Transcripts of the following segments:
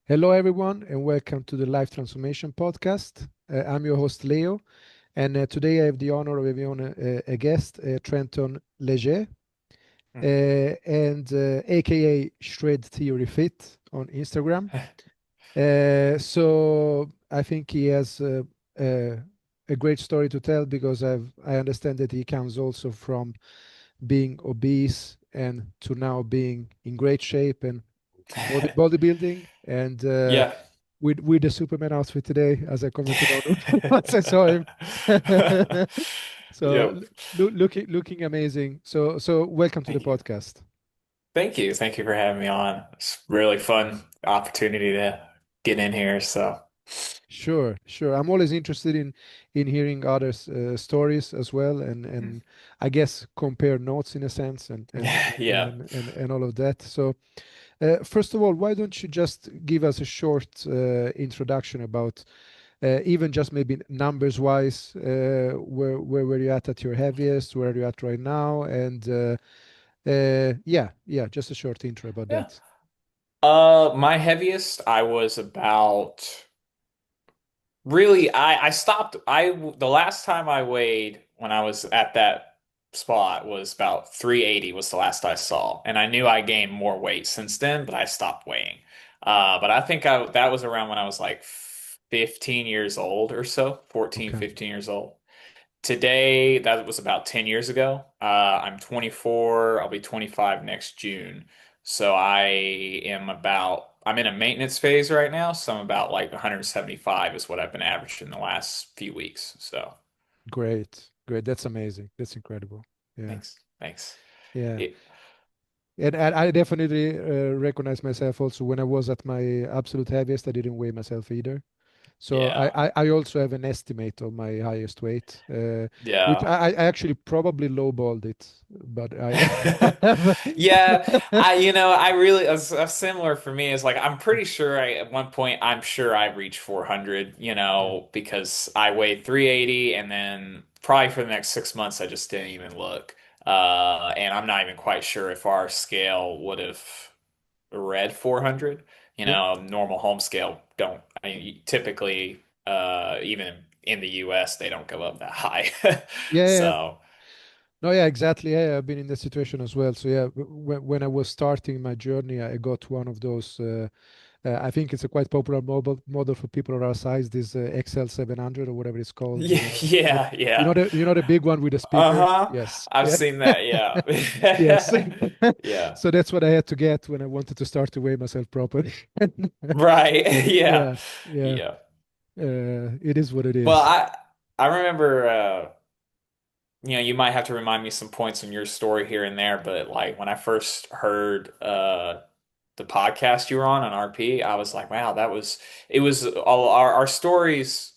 Hello, everyone, and welcome to the Life Transformation Podcast. I'm your host, Leo, and today I have the honor of having on a guest, Trenton Léger, and aka Shred Theory Fit on Instagram. So I think he has a great story to tell because I understand that he comes also from being obese and to now being in great shape and bodybuilding and Yeah. with the Superman outfit today, as I commented on once I saw him. So Yep. looking amazing. So welcome to the Thank you. podcast. Thank you. Thank you for having me on. It's really fun opportunity to get in here. So, Sure, sure. I'm always interested in hearing others' stories as well, and I guess compare notes in a sense, yeah. and all of that. So, first of all, why don't you just give us a short introduction about even just maybe numbers wise, where were you at your heaviest, where are you at right now, and yeah, just a short intro about Yeah. that. My heaviest, I was about really, I stopped. The last time I weighed when I was at that spot was about 380 was the last I saw. And I knew I gained more weight since then, but I stopped weighing. But I think that was around when I was like 15 years old or so, 14, Okay, 15 years old. Today, that was about 10 years ago. I'm 24. I'll be 25 next June. So I'm in a maintenance phase right now. So I'm about like 175 is what I've been averaging the last few weeks. So great, great. That's amazing. That's incredible. Yeah, thanks. Thanks. yeah. It, And I definitely recognize myself also when I was at my absolute heaviest, I didn't weigh myself either. So yeah. I also have an estimate of my highest weight, which Yeah. I actually probably lowballed it, but I have. Yeah, I really similar for me is like I'm pretty sure at one point I'm sure I reached 400, Yeah. because I weighed 380 and then probably for the next 6 months I just didn't even look. And I'm not even quite sure if our scale would have read 400. Yeah. Normal home scale don't, I mean, typically even in the US they don't go up that high. Yeah, yeah, yeah. So, No, yeah, exactly. Yeah, I've been in this situation as well. So yeah, when I was starting my journey, I got one of those. I think it's a quite popular model for people of our size. This XL 700 or whatever it's called. yeah, yeah, yeah. You know the big one with the speaker. Uh-huh. Yes. I've Yeah. seen that, yeah. Yes. Yeah. So that's what I had to get when I wanted to start to weigh myself properly. Right. Yeah. Yeah. Yeah. Yeah. It is what it Well, is. I remember you might have to remind me some points in your story here and there, but like when I first heard the podcast you were on RP, I was like, wow, it was all our stories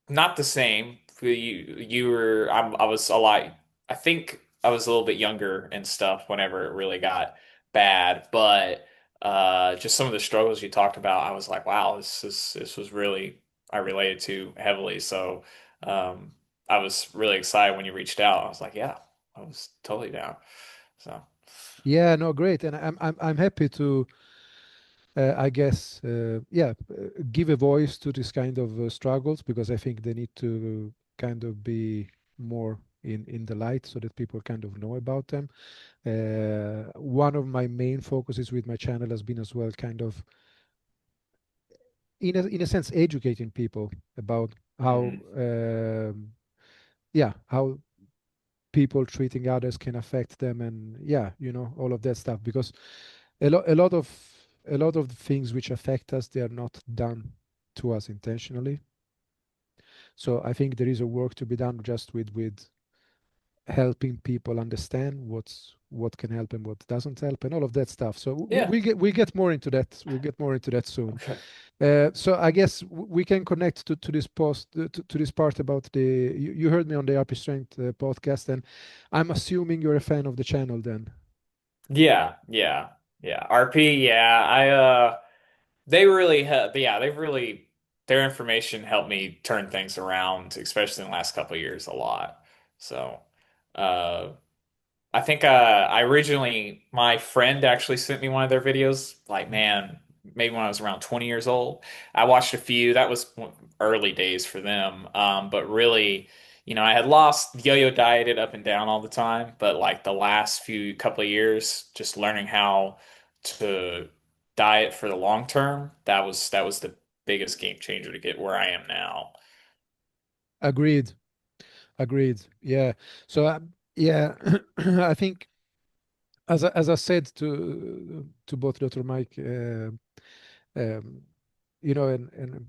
not the same. I was a lot. I think I was a little bit younger and stuff whenever it really got bad, but just some of the struggles you talked about, I was like, wow, this was really I related to heavily. So um, I was really excited when you reached out. I was like, yeah, I was totally down. So Yeah, no, great. And I'm happy to I guess, give a voice to this kind of struggles because I think they need to kind of be more in the light so that people kind of know about them. One of my main focuses with my channel has been as well kind of, in a sense, educating people about how, mhm. how people treating others can affect them, and yeah, all of that stuff because a lot of the things which affect us, they are not done to us intentionally. So I think there is a work to be done just with helping people understand what can help and what doesn't help and all of that stuff. So Yeah. we get more into that. We'll get more into that soon. Okay. So I guess we can connect to this post to this part about the. You heard me on the RP Strength podcast, and I'm assuming you're a fan of the channel then. Yeah. Yeah. Yeah. RP. Yeah. They really have, yeah, they've really, their information helped me turn things around, especially in the last couple of years, a lot. So, uh, I think my friend actually sent me one of their videos. Like, man, maybe when I was around 20 years old. I watched a few. That was early days for them. But really, I had lost yo-yo dieted up and down all the time, but like the last few couple of years, just learning how to diet for the long term, that was the biggest game changer to get where I am now. Agreed. Agreed. Yeah. So yeah, I think as I said to both Dr. Mike, um, and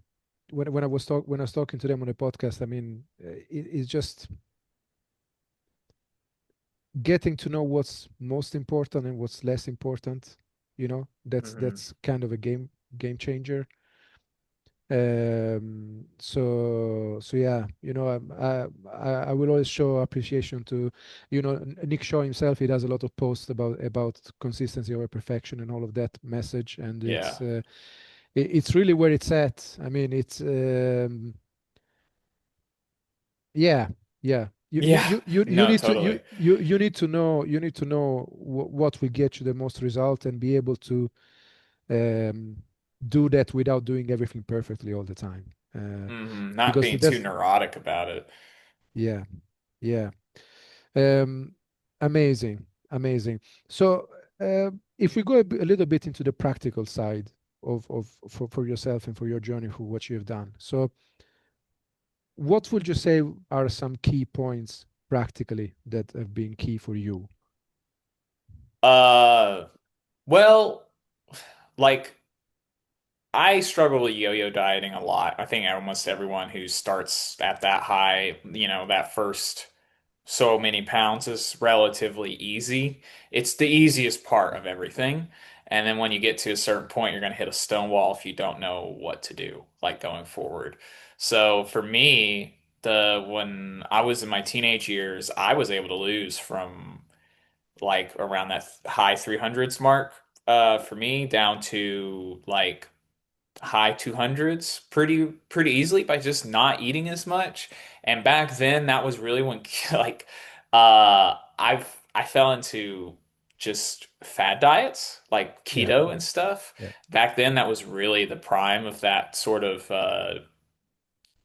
when I was talking to them on the podcast, I mean, it's just getting to know what's most important and what's less important. Hmm. That's kind of a game changer. So yeah, I will always show appreciation to, Nick Shaw himself. He does a lot of posts about consistency over perfection and all of that message, and Yeah. it's really where it's at. I mean, it's yeah, yeah. Yeah. You No, need to totally. you need to know what will get you the most result and be able to um, do that without doing everything perfectly all the time. Not Because being too that's neurotic about it. Yeah, yeah. Um, Amazing, amazing. So if we go a little bit into the practical side of for yourself and for your journey, for what you have done. So what would you say are some key points practically that have been key for you? Uh, well, like I struggle with yo-yo dieting a lot. I think almost everyone who starts at that high, that first so many pounds is relatively easy. It's the easiest part of everything. And then when you get to a certain point, you're going to hit a stone wall if you don't know what to do, like going forward. So for me, the when I was in my teenage years, I was able to lose from like around that high 300s mark for me down to like high 200s pretty easily by just not eating as much. And back then that was really when like I fell into just fad diets like Yeah, keto and stuff. yeah, Back then that was really the prime of that sort of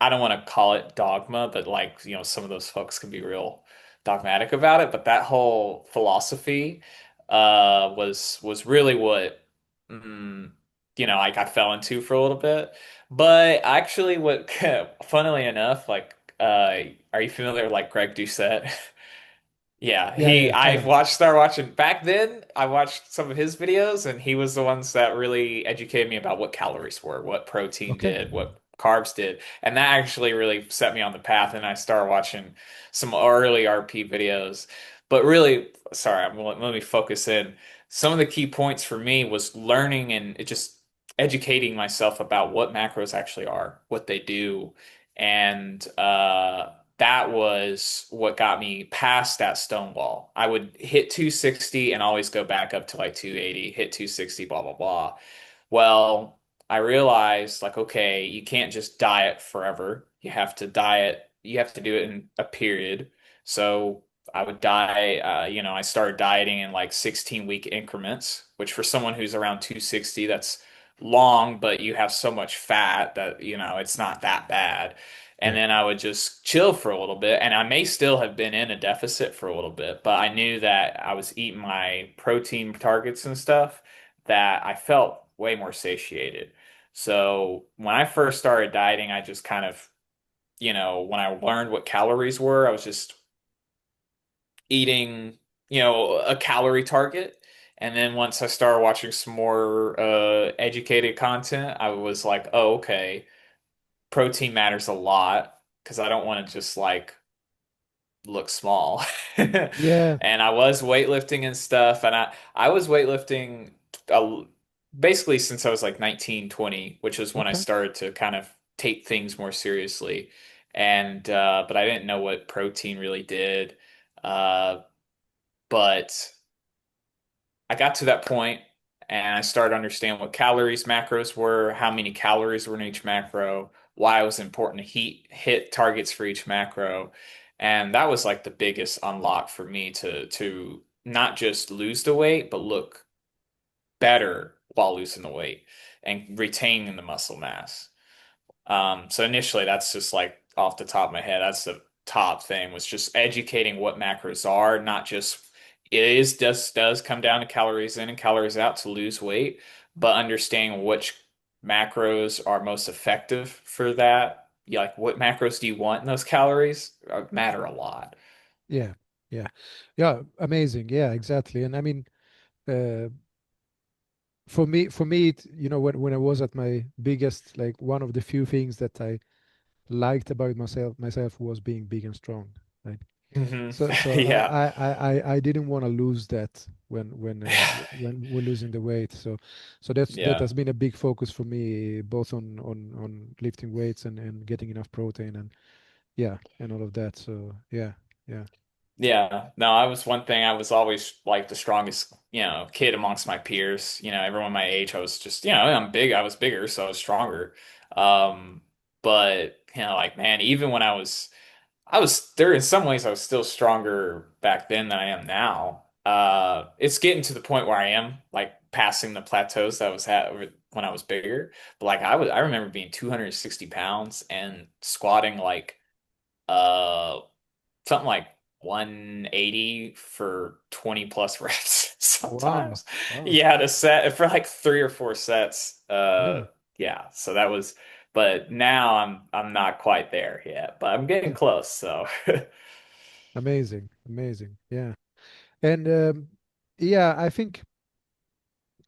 I don't want to call it dogma, but like, some of those folks can be real dogmatic about it. But that whole philosophy was really what mm, like I fell into for a little bit. But actually, what funnily enough, like, are you familiar with like Greg Doucette? Yeah, yeah, yeah. I am. started watching back then. I watched some of his videos, and he was the ones that really educated me about what calories were, what protein Okay. did, what carbs did, and that actually really set me on the path. And I started watching some early RP videos. But really, sorry, let me focus in. Some of the key points for me was learning and it just educating myself about what macros actually are, what they do, and that was what got me past that stone wall. I would hit 260 and always go back up to like 280, hit 260, blah, blah, blah. Well, I realized like, okay, you can't just diet forever. You have to do it in a period. So I would I started dieting in like 16-week increments, which for someone who's around 260, that's long, but you have so much fat that, it's not that bad. And Yeah, then I would just chill for a little bit. And I may still have been in a deficit for a little bit, but I knew that I was eating my protein targets and stuff that I felt way more satiated. So when I first started dieting, I just kind of, when I learned what calories were, I was just eating, a calorie target. And then once I started watching some more educated content, I was like, oh, okay, protein matters a lot because I don't want to just like look small. yeah. And I was weightlifting and stuff, and I was weightlifting uh, basically since I was like 19, 20, which was when I Okay. started to kind of take things more seriously. And but I didn't know what protein really did. Uh, but I got to that point and I started to understand what calories macros were, how many calories were in each macro, why it was important to hit targets for each macro. And that was like the biggest unlock for me to not just lose the weight, but look better while losing the weight and retaining the muscle mass. So initially, that's just like off the top of my head. That's the top thing was just educating what macros are, not just it is does come down to calories in and calories out to lose weight, but understanding which macros are most effective for that. Yeah, like what macros do you want in those calories matter a lot. Yeah, yeah, yeah. Amazing. Yeah, exactly. And I mean, uh, for me, when I was at my biggest, like one of the few things that I liked about myself was being big and strong. Right. Hmm. So Yeah. I didn't want to lose that when we're losing the weight. So that Yeah. has been a big focus for me, both on lifting weights and getting enough protein and yeah and all of that. So yeah, yeah. Yeah, no, I was one thing. I was always like the strongest, kid amongst my peers. Everyone my age, I was just, I'm big. I was bigger, so I was stronger. Um, but like man, even when I was there in some ways I was still stronger back then than I am now. It's getting to the point where I am like passing the plateaus that I was at when I was bigger. But like I remember being 260 pounds and squatting like uh something like 180 for 20 plus reps Wow, sometimes. wow. Yeah, to set for like 3 or 4 sets. Yeah, Yeah, so that was, but now I'm not quite there yet, but I'm getting yeah. close. So Amazing, amazing. Yeah, and yeah, I think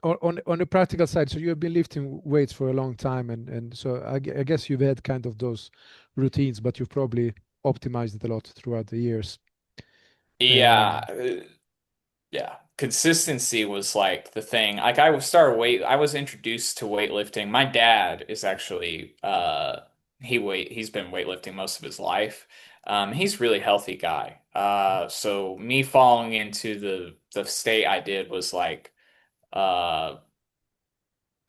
on the practical side, so you have been lifting weights for a long time, and so I guess you've had kind of those routines, but you've probably optimized it a lot throughout the years. yeah, Um, yeah. Consistency was like the thing. Like I was introduced to weightlifting. My dad is actually he's been weightlifting most of his life. He's a really healthy guy. So me falling into the state I did was uh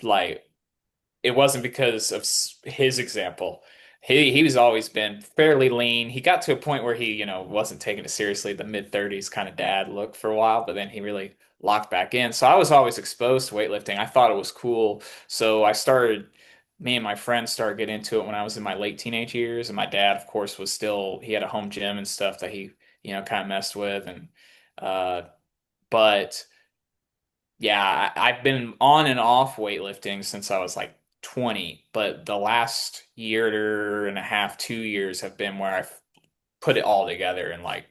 like it wasn't because of his example. He was always been fairly lean. He got to a point where he, wasn't taking it seriously, the mid-30s kind of dad look for a while, but then he really locked back in. So I was always exposed to weightlifting. I thought it was cool. So me and my friends started getting into it when I was in my late teenage years. And my dad, of course, he had a home gym and stuff that he, kind of messed with. Uh, but yeah, I've been on and off weightlifting since I was like 20, but the last year and a half, 2 years have been where I've put it all together and like,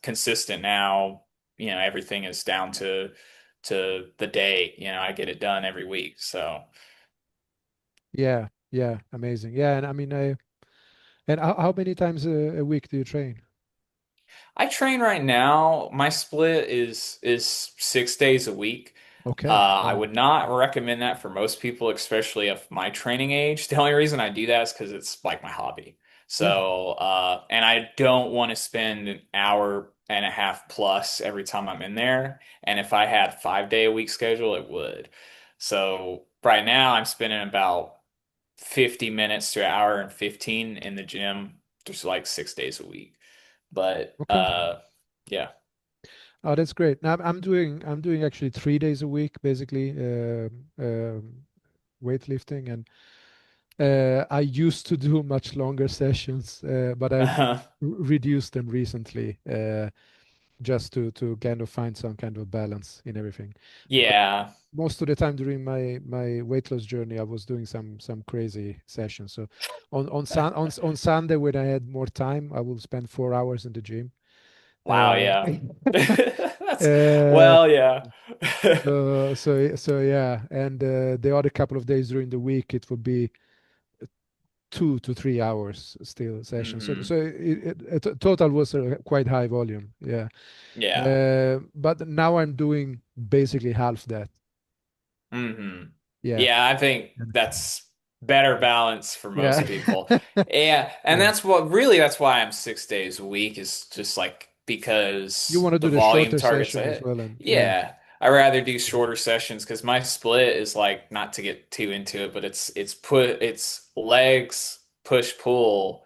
consistent now, everything is down to the day, I get it done every week. So yeah, yeah, amazing. Yeah, and I mean, and how many times a week do you train? I train right now. My split is 6 days a week. Okay, I wow. would not recommend that for most people, especially of my training age. The only reason I do that is because it's like my hobby. Yeah, So, and I don't want to spend an hour and a half plus every time I'm in there. And if I had 5 day a week schedule, it would. So right now I'm spending about 50 minutes to an hour and 15 in the gym, just like 6 days a week. But okay. yeah. Oh, that's great. Now I'm doing actually 3 days a week, basically, weightlifting, and I used to do much longer sessions, but I've reduced them recently, just to kind of find some kind of balance in everything. Because Yeah. most of the time during my weight loss journey, I was doing some crazy sessions. So on Sunday when I had more time, I will spend 4 hours in the gym. Wow, Uh, yeah. That's uh, well, yeah. so yeah, and the other couple of days during the week, it would be 2 to 3 hours still session. So Hmm. so total was a quite high volume. Yeah. Yeah. But now I'm doing basically half that. Hmm. Yeah. Yeah, I think And- that's better balance for Yeah. most people. Yeah, and Yeah. that's why I'm 6 days a week is just like You because want to the do the volume shorter targets I session as hit. well, and yeah. Yeah, I rather do shorter sessions because my split is like not to get too into it, but it's legs, push, pull,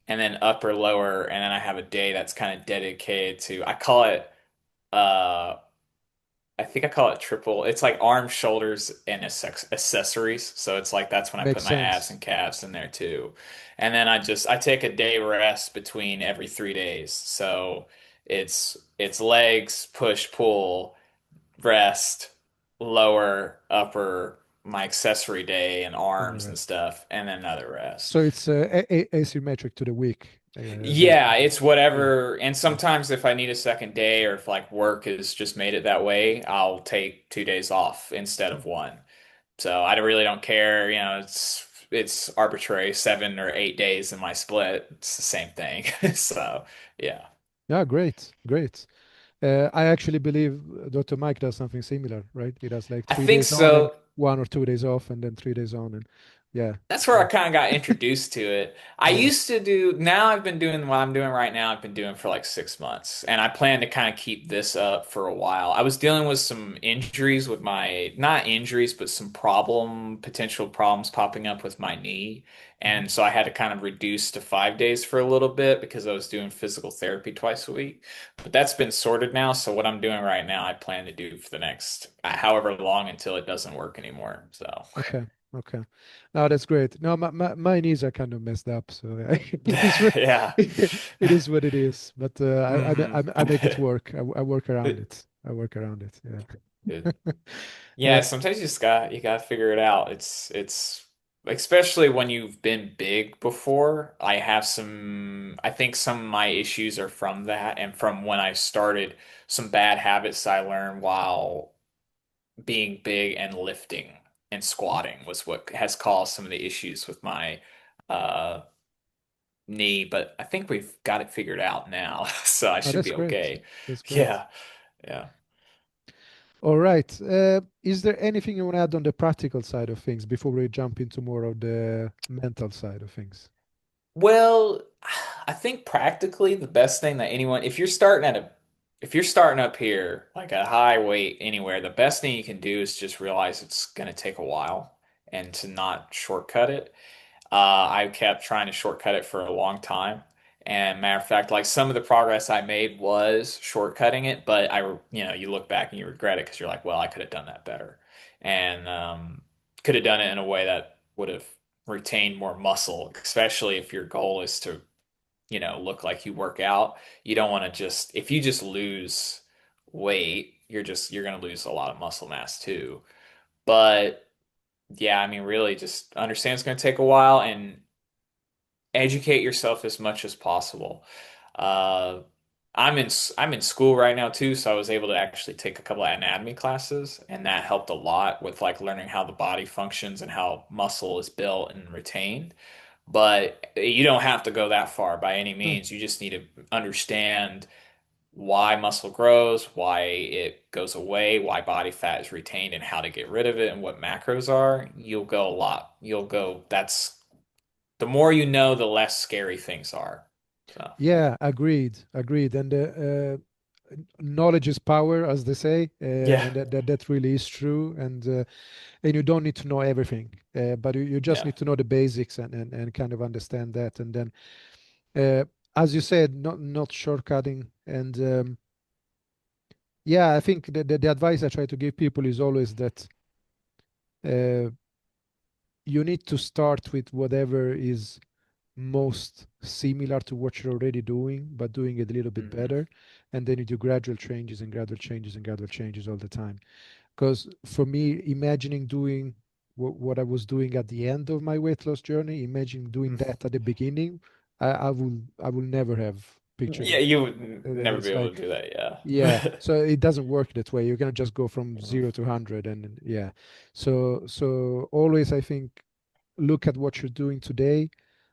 and then upper lower, and then I have a day that's kind of dedicated to I call it uh I think I call it triple. It's like arms, shoulders, and accessories. So it's like that's when I put Makes my abs sense. and calves in there too. And then I take a day rest between every 3 days. So it's legs, push, pull, rest, lower, upper, my accessory day and And the arms and rest. stuff, and then another rest. So it's asymmetric to the week, Yeah, basically. it's Yeah. whatever. And Yeah. sometimes if I need a second day or if like work has just made it that way, I'll take 2 days off instead Mm. of one. So I really don't care. It's arbitrary, 7 or 8 days in my split. It's the same thing. So yeah. Yeah, great, great. I actually believe Dr. Mike does something similar, right? He does like I three think days on and so. 1 or 2 days off, and then 3 days on, and yeah, That's where I yeah, kind of got introduced to it. I yeah. used to do, now I've been doing what I'm doing right now. I've been doing for like 6 months, and I plan to kind of keep this up for a while. I was dealing with some injuries with my, not injuries, but some potential problems popping up with my knee. Mhm. And so I had to kind of reduce to 5 days for a little bit because I was doing physical therapy twice a week. But that's been sorted now. So what I'm doing right now, I plan to do for the next however long until it doesn't work anymore. So Okay, okay. No, that's great. No, my knees are kind of messed up, so it is what yeah. it is what it is. But hmm I make it work. I work around it. I work around it. Good. Yeah. Yeah, sometimes you just got to figure it out. It's especially when you've been big before. I think some of my issues are from that and from when I started some bad habits I learned while being big and lifting and squatting was what has caused some of the issues with my uh knee, but I think we've got it figured out now, so I Oh, should that's be great. okay. That's great. Yeah. Yeah. All right. Is there anything you want to add on the practical side of things before we jump into more of the mental side of things? Well, I think practically the best thing that anyone, if you're starting up here, like a high weight anywhere, the best thing you can do is just realize it's going to take a while and to not shortcut it. I kept trying to shortcut it for a long time. And matter of fact, like some of the progress I made was shortcutting it, but you look back and you regret it because you're like, well, I could have done that better. And could have done it in a way that would have retained more muscle, especially if your goal is to, look like you work out. You don't want to if you just lose weight, you're going to lose a lot of muscle mass too. But yeah, I mean, really just understand it's going to take a while and educate yourself as much as possible. Uh, I'm in school right now too, so I was able to actually take a couple of anatomy classes, and that helped a lot with like learning how the body functions and how muscle is built and retained. But you don't have to go that far by any Hmm. means. You just need to understand why muscle grows, why it goes away, why body fat is retained, and how to get rid of it, and what macros are. You'll go a lot. That's the more you know, the less scary things are. So, Yeah, agreed, agreed. And knowledge is power, as they say, yeah, and that really is true. And you don't need to know everything, but you just yeah. need to know the basics and kind of understand that. And then, uh, as you said, not shortcutting. And yeah, I think the advice I try to give people is always that uh, you need to start with whatever is most similar to what you're already doing, but doing it a little bit hmm better. And then you do gradual changes and gradual changes and gradual changes all the time. Because for me, imagining doing what I was doing at the end of my weight loss journey, imagine doing that at the beginning, I will never have pictured Yeah, it. you would never be It's able like, to do that. yeah, Yeah. so it doesn't work that way. You're gonna just go from 0 to 100, and yeah. So always, I think, look at what you're doing today.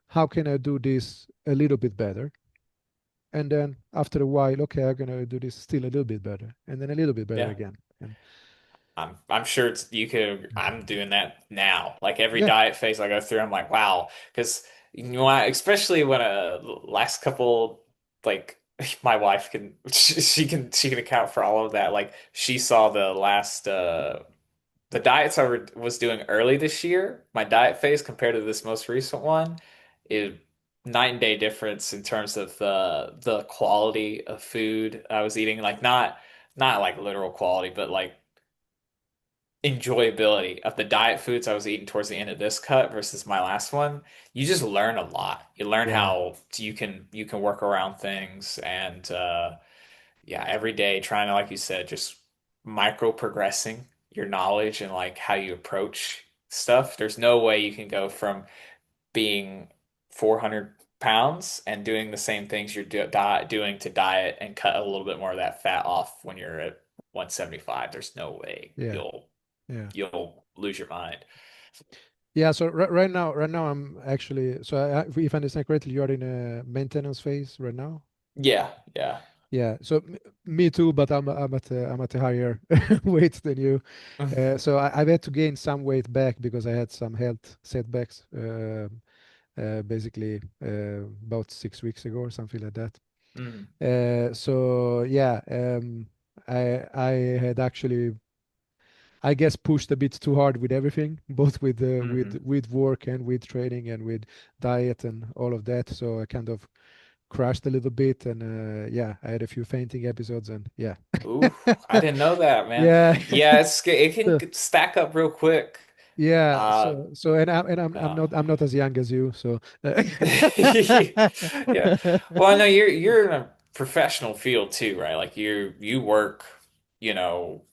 How can I do this a little bit better? And then after a while, okay, I'm gonna do this still a little bit better, and then a little bit better Yeah. again. And I'm sure I'm doing that now. Like every yeah, diet phase I go through, I'm like, wow. Because especially when last couple, like my wife can, she can account for all of that. Like she saw the diets was doing early this year, my diet phase compared to this most recent one, is night and day difference in terms of the quality of food I was eating. Like not not like literal quality, but like enjoyability of the diet foods I was eating towards the end of this cut versus my last one, you just learn a lot. You learn Yeah, how you can work around things and yeah, every day trying to, like you said, just micro progressing your knowledge and like how you approach stuff. There's no way you can go from being 400 pounds and doing the same things you're doing to diet and cut a little bit more of that fat off when you're at 175. There's no way yeah, yeah. you'll lose your mind. Yeah, so right now I'm actually, so if I understand correctly, you are in a maintenance phase right now. Yeah, yeah. Yeah, so me too, but I'm at a higher weight than you. So I've had to gain some weight back because I had some health setbacks, basically about 6 weeks ago or something like that. Mm, So yeah, I had actually, I guess, pushed a bit too hard with everything, both with hmm. with work and with training and with diet and all of that. So I kind of crashed a little bit, and yeah, I had a few fainting episodes, and yeah, Ooh, I didn't know that, man. yeah, Yeah, it so, can stack up real quick. yeah. Uh, I'm uh. I'm not as young as you, so Yeah. Well, I know you're in a professional field too, right? Like you work, you know,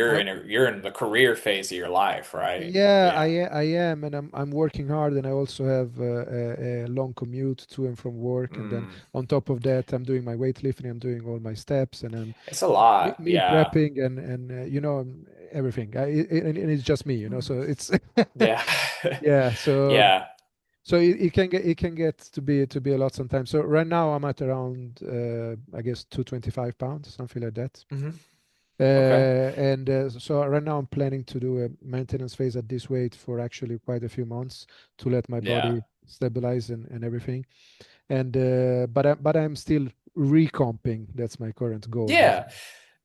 I, you're in the career phase of your life, right? yeah, Yeah. I am, and I'm working hard, and I also have a long commute to and from work, and then Mm. on top of that, I'm doing my weightlifting, I'm doing all my steps, and I'm It's a lot. meal Yeah. prepping, and everything. And it's just me, so it's Yeah. yeah. So Yeah. it can get to be a lot sometimes. So right now I'm at around I guess 225 pounds, something like that. Hmm. Okay. And so right now I'm planning to do a maintenance phase at this weight for actually quite a few months to let my Yeah. body stabilize and everything. And but I'm still recomping. That's my current goal, Yeah. basically.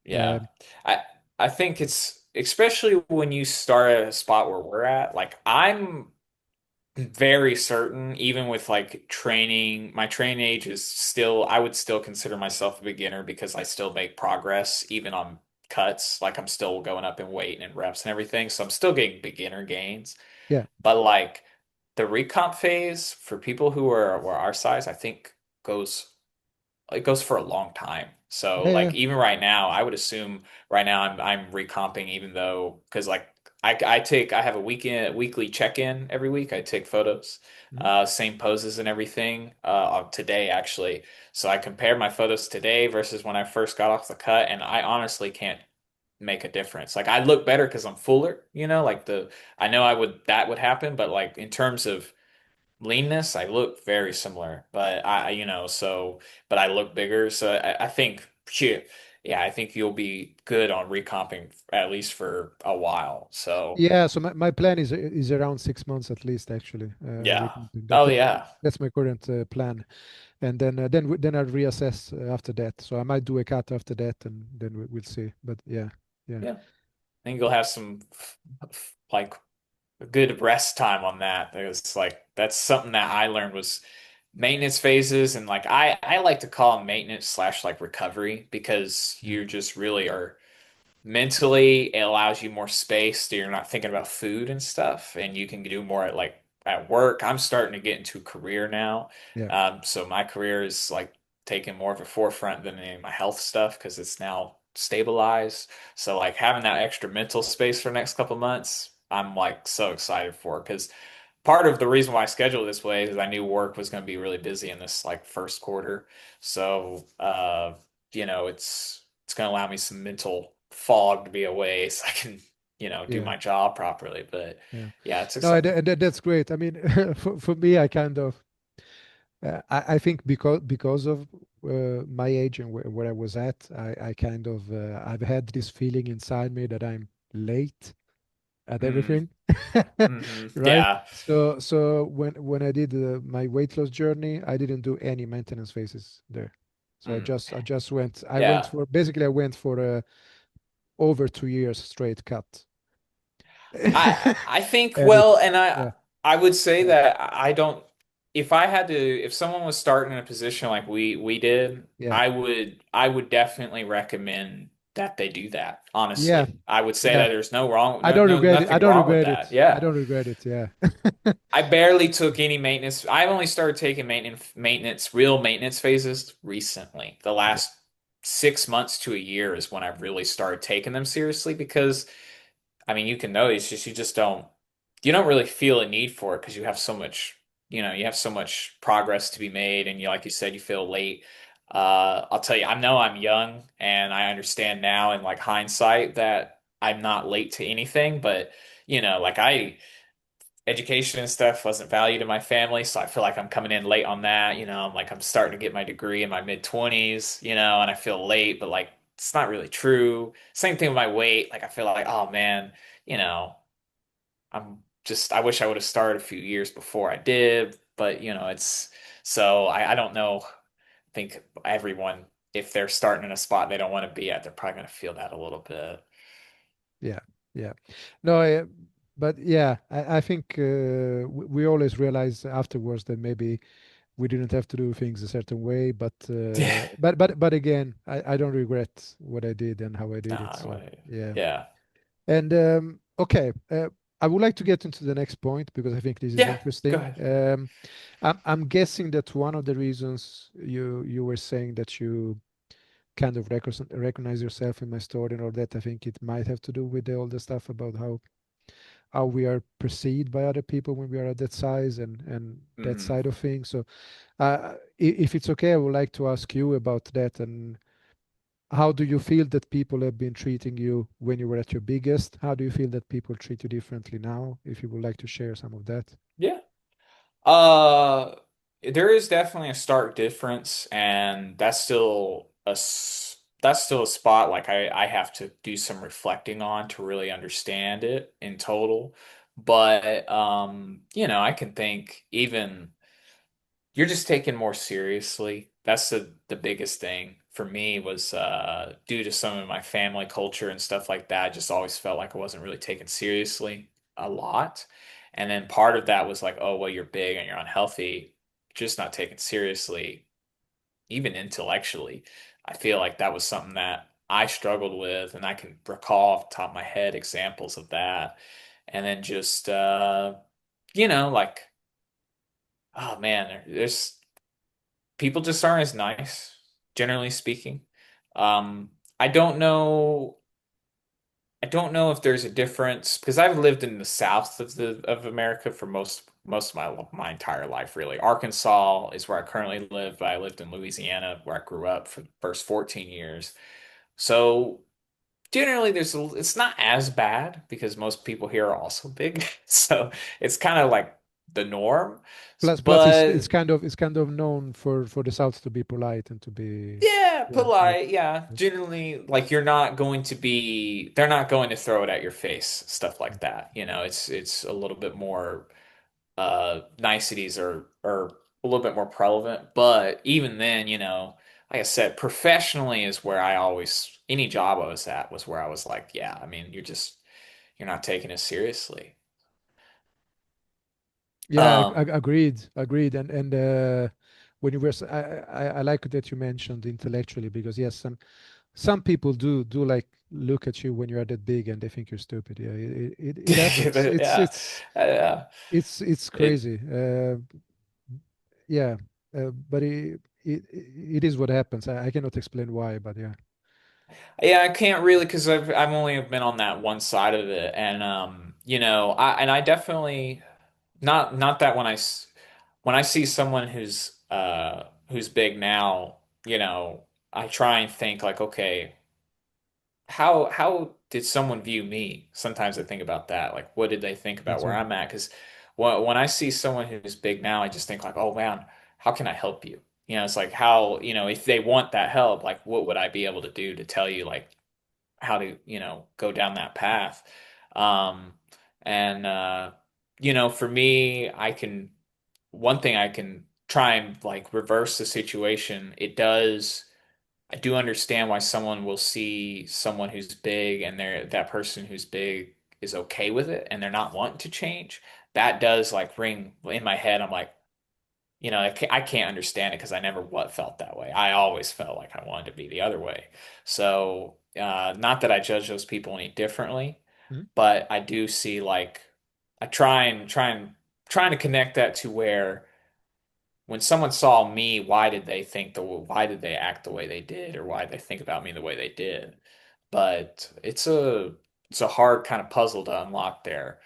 Yeah. Um, I I think it's especially when you start at a spot where we're at, like I'm very certain, even with like training, my training age is still, I would still consider myself a beginner because I still make progress even on cuts. Like I'm still going up in weight and reps and everything. So I'm still getting beginner gains. yeah, But like the recomp phase for people who are our size, I think goes it goes for a long time. So yeah, yeah. like even right now, I would assume right now I'm recomping even though because like I have a weekly check-in every week. I take photos, Mhm. same poses and everything of today actually. So I compared my photos today versus when I first got off the cut, and I honestly can't make a difference. Like I look better because I'm fuller, like I know I would that would happen, but like in terms of leanness, I look very similar, but but I look bigger. So I think, yeah, I think you'll be good on recomping at least for a while. So Yeah, so my plan is around 6 months at least, actually. yeah. Recomping. Oh yeah. That's my current plan, and then I'll reassess after that. So I might do a cut after that, and then we'll see. But yeah, yeah, Yeah. I think you'll have some like a good rest time on that. Because like that's something that I learned was maintenance phases and like I like to call them maintenance slash like recovery because yeah, you just really are mentally it allows you more space so you're not thinking about food and stuff and you can do more at work. I'm starting to get into a career now, yeah, so my career is like taking more of a forefront than any of my health stuff because it's now stabilized. So like having that extra mental space for the next couple months I'm like so excited for because part of the reason why I scheduled this way is I knew work was going to be really busy in this like first quarter. So, it's going to allow me some mental fog to be away so I can, do yeah, my job properly. But yeah. yeah, it's No, exciting. that's great. I mean, for me, I kind of I think because of my age and where I was at, I kind of I've had this feeling inside me that I'm late at Mm, everything, right? yeah. So when I did my weight loss journey, I didn't do any maintenance phases there. So Mm, I just went yeah. for basically I went for over 2 years straight cut. I think And well, it's and yeah, I would say yeah, that I don't if I had to if someone was starting in a position like we did, yeah, I would definitely recommend that they do that, Yeah, honestly. I would say yeah. that there's no wrong, I no, don't no, regret it. I nothing don't wrong with regret that. it. I Yeah. don't regret it. Yeah. I barely took any maintenance. I've only started taking real maintenance phases recently. The Yeah. last 6 months to a year is when I've really started taking them seriously because I mean, you can know it's just you don't really feel a need for it because you have so much, you have so much progress to be made, and like you said, you feel late. I'll tell you, I know I'm young, and I understand now in like hindsight that I'm not late to anything, but like education and stuff wasn't valued in my family, so I feel like I'm coming in late on that. I'm like I'm starting to get my degree in my mid 20s, and I feel late, but like it's not really true. Same thing with my weight. Like I feel like, oh man, you know, I wish I would have started a few years before I did, but it's so I don't know. I think everyone, if they're starting in a spot they don't want to be at, they're probably gonna feel that a little bit. Yeah. Yeah. No, but yeah, I think we always realize afterwards that maybe we didn't have to do things a certain way, but Yeah. again, I don't regret what I did and how I did it. So Nah, yeah. yeah. And okay, I would like to get into the next point because I think this is Yeah. Go interesting. ahead. I'm guessing that one of the reasons you were saying that you kind of recognize yourself in my story and all that, I think it might have to do with all the stuff about how we are perceived by other people when we are at that size and that Hmm. side of things. So if it's okay, I would like to ask you about that and how do you feel that people have been treating you when you were at your biggest? How do you feel that people treat you differently now? If you would like to share some of that. Yeah. Uh, there is definitely a stark difference, and that's still a spot like I have to do some reflecting on to really understand it in total. But I can think even you're just taken more seriously. That's the biggest thing for me was due to some of my family culture and stuff like that. I just always felt like I wasn't really taken seriously a lot. And then part of that was like, oh, well, you're big and you're unhealthy, just not taken seriously, even intellectually. I feel like that was something that I struggled with, and I can recall off the top of my head examples of that. And then just like, oh man, there's people just aren't as nice, generally speaking. I don't know. I don't know if there's a difference because I've lived in the south of America for most of my entire life, really. Arkansas is where I currently live, but I lived in Louisiana where I grew up for the first 14 years. So generally, it's not as bad because most people here are also big, so it's kind of like the norm. Plus, it's But kind of known for the South to be polite and to be, yeah, yeah, yeah, polite. Yeah. yeah, Generally, like they're not going to throw it at your face, stuff like that. It's a little bit more niceties are a little bit more prevalent, but even then, like I said, professionally is where any job I was at was where I was like, yeah, I mean, you're not taking it seriously. yeah. Um, Agreed, agreed. And when you were, I like that you mentioned intellectually because yes, some people do like look at you when you are that big and they think you're stupid. Yeah, it happens. yeah, yeah. It's It crazy. Yeah, but it is what happens. I cannot explain why, but yeah. Yeah, I can't really because I've only been on that one side of it, and I definitely not that when I see someone who's big now, I try and think like, okay, how did someone view me? Sometimes I think about that, like what did they think Me about where too. I'm at? Because when I see someone who's big now, I just think like, oh man, how can I help you? It's like how, if they want that help, like what would I be able to do to tell you like how to, go down that path. Um, and for me, one thing I can try and like reverse the situation. I do understand why someone will see someone who's big and that person who's big is okay with it and they're not wanting to change. That does like ring in my head. I'm like, I can't understand it because I never what felt that way. I always felt like I wanted to be the other way. So, not that I judge those people any differently, Mhm. but I do see like I trying to connect that to where when someone saw me, why did they act the way they did, or why did they think about me the way they did? But it's a hard kind of puzzle to unlock there.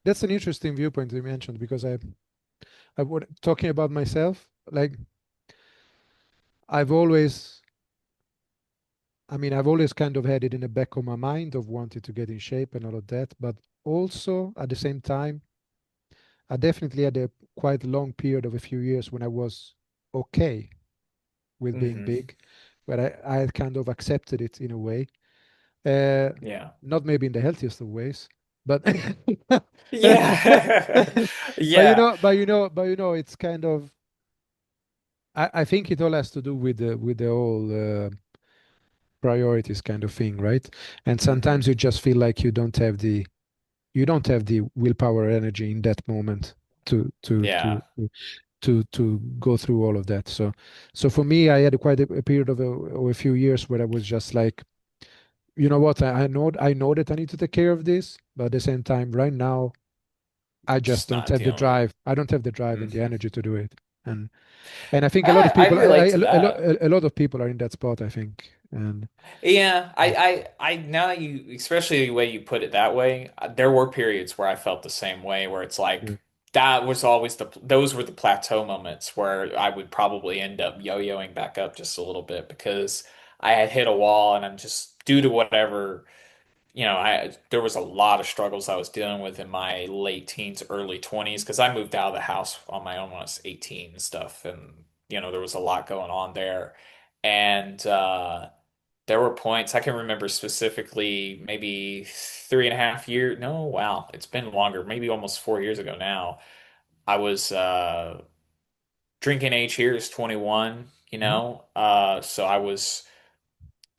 That's an interesting viewpoint you mentioned because I would talking about myself. Like I've always, I mean, I've always kind of had it in the back of my mind of wanting to get in shape and all of that. But also at the same time, I definitely had a quite long period of a few years when I was okay with being Hmm. big, where I had kind of accepted it in a way. Uh, Yeah. Not maybe in the healthiest of ways, but Yeah. Yeah. it's kind of. I think it all has to do with the whole priorities kind of thing, right? And sometimes Hmm. you just feel like you don't have the willpower or energy in that moment to to Yeah. to to go through all of that. So for me, I had quite a period of a few years where I was just like, you know what, I know that I need to take care of this, but at the same time, right now, I just Just don't not have the dealing with drive. I don't have the drive and the it. energy to do it. And and I think a lot of I people, relate to that. a lot of people are in that spot, I think. And Yeah, now that you, especially the way you put it that way, there were periods where I felt the same way, where it's yeah, like that was always those were the plateau moments where I would probably end up yo-yoing back up just a little bit because I had hit a wall and I'm just due to whatever, there was a lot of struggles I was dealing with in my late teens, early 20s because I moved out of the house on my own when I was 18 and stuff, and there was a lot going on there. And there were points I can remember specifically, maybe 3.5 years. No, wow, it's been longer, maybe almost 4 years ago now. I was drinking age here is 21, mhm, so I was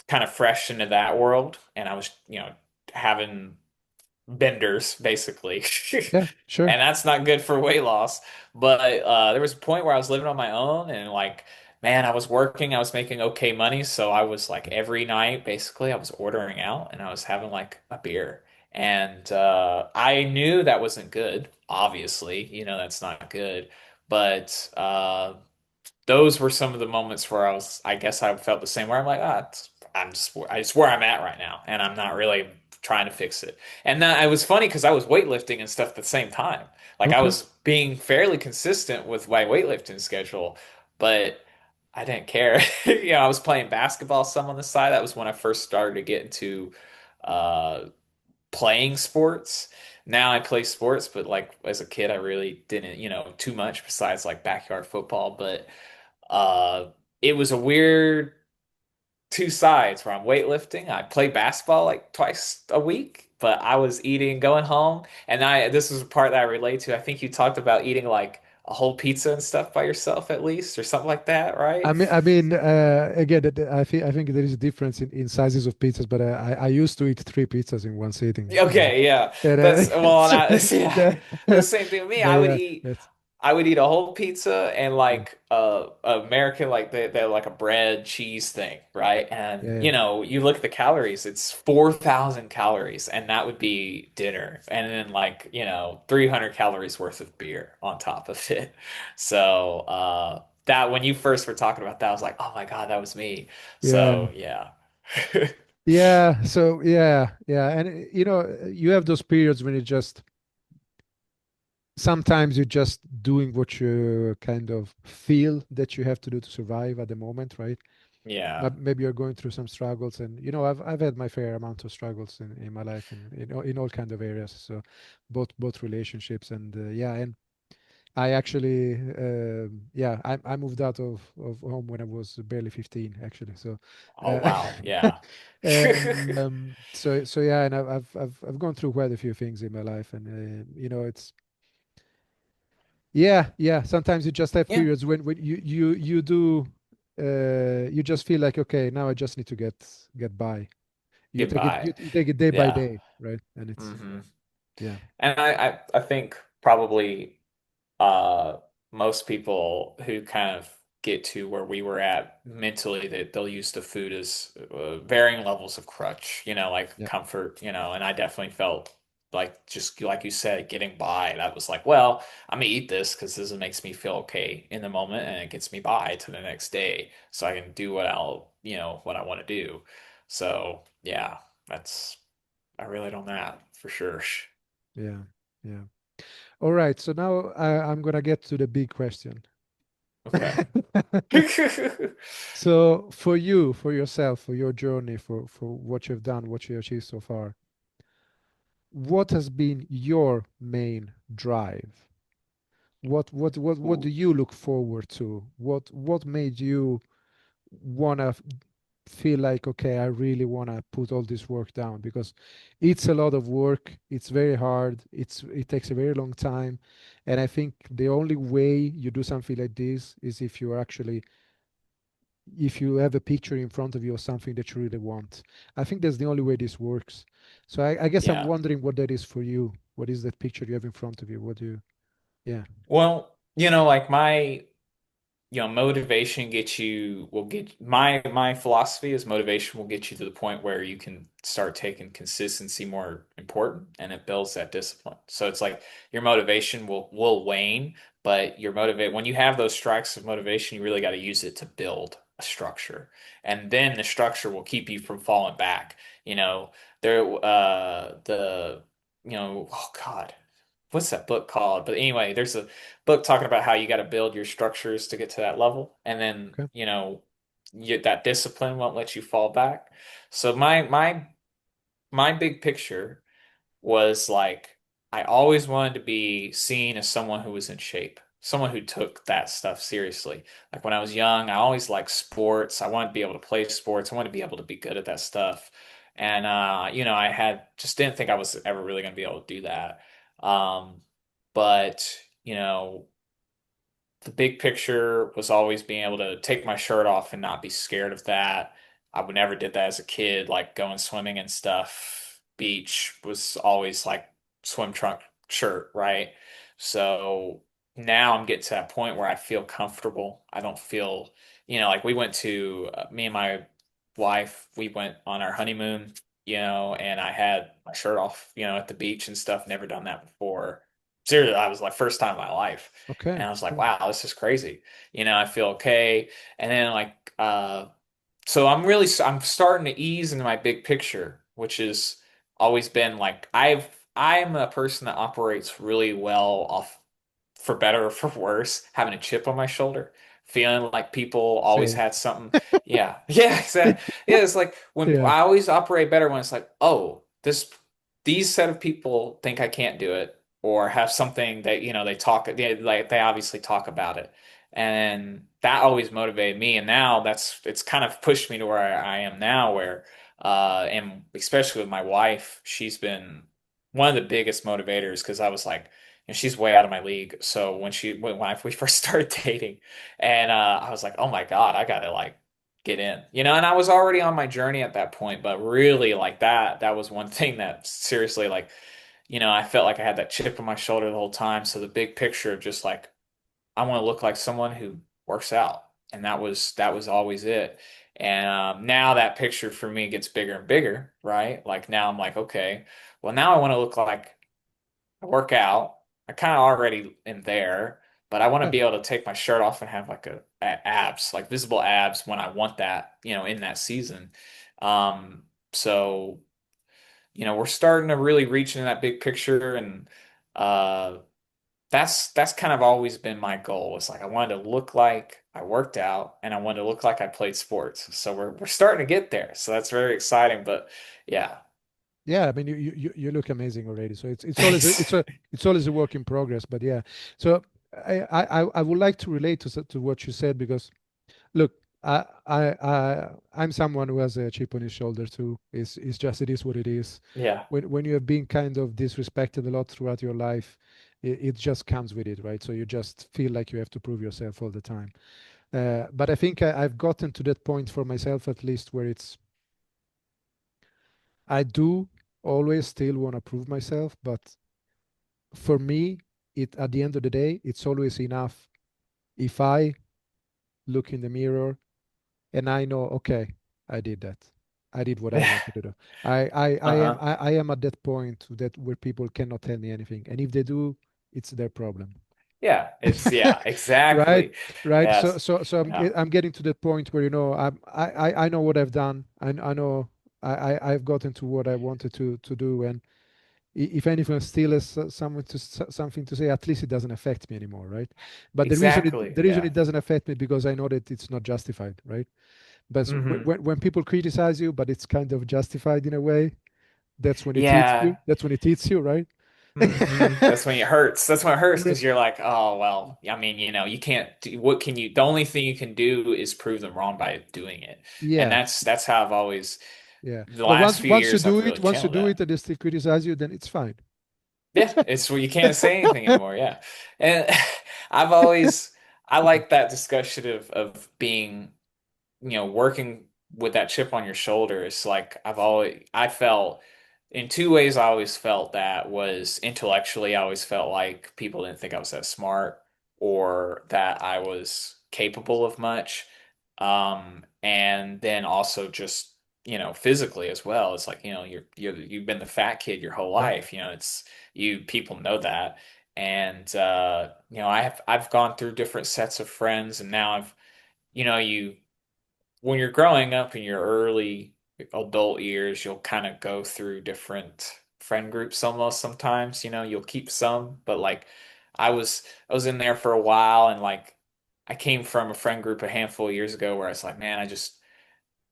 kind of fresh into that world, and I was, having benders basically. yeah, sure, And that's not good for weight loss. But there was a point where I was living on my own and like, man, I was working, I was making okay money. So I was like every night, basically, I was ordering out and I was having like a beer. And I knew that wasn't good. Obviously, that's not good. But those were some of the moments where I guess I felt the same where I'm like, I just where I'm at right now, and I'm not really trying to fix it. And that it was funny because I was weightlifting and stuff at the same time. Like I okay. was being fairly consistent with my weightlifting schedule, but I didn't care. I was playing basketball some on the side. That was when I first started to get into uh, playing sports. Now I play sports, but like as a kid, I really didn't, too much besides like backyard football. But uh, it was a weird two sides where I'm weightlifting. I play basketball like twice a week, but I was eating, going home, and this was a part that I relate to. I think you talked about eating like a whole pizza and stuff by yourself at least, or something like that, right? Again, I think there is a difference in sizes of pizzas, but I used to eat three pizzas in one sitting, Okay, yeah. and That's well, so yeah. the, The same thing with me. but yeah, that's I would eat a whole pizza and yeah, like American like they're like a bread cheese thing, right? And yeah, you look at the calories, it's 4,000 calories, and that would be dinner. And then like, 300 calories worth of beer on top of it. So that when you first were talking about that, I was like, oh my God, that was me. yeah, So yeah. yeah. So yeah, and you have those periods when it just sometimes you're just doing what you kind of feel that you have to do to survive at the moment, right? Yeah. But maybe you're going through some struggles, and I've had my fair amount of struggles in my life in all kind of areas. So both relationships and yeah, and I actually yeah, I moved out of home when I was barely 15 actually. So Oh wow. Yeah. so yeah, and I've gone through quite a few things in my life, and it's yeah. Sometimes you just have Yeah. periods when you do you just feel like, okay, now I just need to get by. Goodbye. You take it day by Yeah. day, right? And it's Hmm. yeah. And I think probably. most people who kind of get to where we were at mentally, that they'll use the food as varying levels of crutch, like Yeah, comfort, and I definitely felt like, just like you said, getting by. That was like, well, I'm gonna eat this because this makes me feel okay in the moment and it gets me by to the next day so I can do what I want to do. So yeah, that's I relate on that for sure. yeah, yeah. All right, so now I'm gonna get to the big question. Okay. So for you, for yourself, for your journey, for what you've done, what you achieved so far, what has been your main drive? What do Ooh, you look forward to? What made you wanna feel like, okay, I really wanna put all this work down? Because it's a lot of work, it's very hard, it takes a very long time, and I think the only way you do something like this is if you are actually, if you have a picture in front of you of something that you really want. I think that's the only way this works. So I guess I'm yeah. wondering what that is for you. What is that picture you have in front of you? What do you, yeah. Well, like motivation gets you will get my philosophy is motivation will get you to the point where you can start taking consistency more important, and it builds that discipline. So it's like your motivation will wane, but your motivate when you have those strikes of motivation, you really got to use it to build a structure. And then the structure will keep you from falling back. There oh God, what's that book called? But anyway, there's a book talking about how you got to build your structures to get to that level, and then Okay. that discipline won't let you fall back. So my big picture was like, I always wanted to be seen as someone who was in shape, someone who took that stuff seriously. Like when I was young, I always liked sports. I wanted to be able to play sports. I wanted to be able to be good at that stuff. And I had just didn't think I was ever really going to be able to do that. Um, but the big picture was always being able to take my shirt off and not be scared of that. I would never did that as a kid, like going swimming and stuff. Beach was always like swim trunk shirt, right? So now I'm getting to that point where I feel comfortable. I don't feel, like we went to me and my wife, we went on our honeymoon, and I had my shirt off, at the beach and stuff. Never done that before. Seriously, I was like first time in my life. And Okay. I was like, Okay. wow, this is crazy. I feel okay. And then so I'm starting to ease into my big picture, which has always been like, I'm a person that operates really well off, for better or for worse, having a chip on my shoulder, feeling like people always Same. had something. Yeah. Yeah, exactly. Yeah, it's like when Yeah. I always operate better when it's like, oh, these set of people think I can't do it, or have something that, they obviously talk about it. And that always motivated me. And now it's kind of pushed me to where I am now, where and especially with my wife, she's been one of the biggest motivators, because I was like, she's way out of my league. So we first started dating, and I was like, oh my God, I gotta like get in, and I was already on my journey at that point, but really like that was one thing that seriously, like, I felt like I had that chip on my shoulder the whole time. So the big picture of just like, I want to look like someone who works out. And that was always it. And now that picture for me gets bigger and bigger, right? Like now I'm like, okay, well now I want to look like I work out. I kind of already am there, but I want to Yeah. be able to take my shirt off and have like abs, like visible abs when I want that, in that season. So, we're starting to really reach into that big picture, and uh, that's kind of always been my goal. It's like I wanted to look like I worked out, and I wanted to look like I played sports. So we're starting to get there. So that's very exciting. But yeah, Yeah, I mean, you look amazing already. So it's always thanks. it's always a work in progress. But yeah, so I would like to relate to what you said, because look, I'm someone who has a chip on his shoulder too. It's just, it is what it is. Yeah, When you have been kind of disrespected a lot throughout your life, it just comes with it, right? So you just feel like you have to prove yourself all the time. But I think I've gotten to that point for myself, at least, where I do always still want to prove myself, but for me, it at the end of the day, it's always enough. If I look in the mirror and I know, okay, I did that. I did what I wanted to do. Uh-huh. I am at that point that where people cannot tell me anything. And if they do, it's their problem. Yeah, it's yeah, Right? exactly. Right. Yes. So Yeah. I'm getting to the point where, I know what I've done. I know I've gotten to what I wanted to do. And if anyone still has something to say, at least it doesn't affect me anymore, right? But Exactly. the reason Yeah. it doesn't affect me because I know that it's not justified, right? But Hmm. when people criticize you, but it's kind of justified in a way, that's when it hits you. Yeah. That's when it hits you, right? That's when it hurts. That's when it hurts Right. because you're like, oh, well, I mean, you can't do, what can you, the only thing you can do is prove them wrong by doing it. And Yeah, that's how I've always, yeah. the But last few years, I've really once you channeled do it, that. and they still criticize you, then it's fine. Yeah. It's where you can't say anything anymore. Yeah. And I've always, I like that discussion of being, working with that chip on your shoulder. It's like I felt in two ways. I always felt that was intellectually, I always felt like people didn't think I was that smart or that I was capable of much. And then also just, physically as well. It's like, you've been the fat kid your whole Yeah, life. People know that. And, I've gone through different sets of friends and now you when you're growing up in your early adult years, you'll kind of go through different friend groups almost sometimes, you'll keep some, but like I was in there for a while and like I came from a friend group a handful of years ago where I was like, man,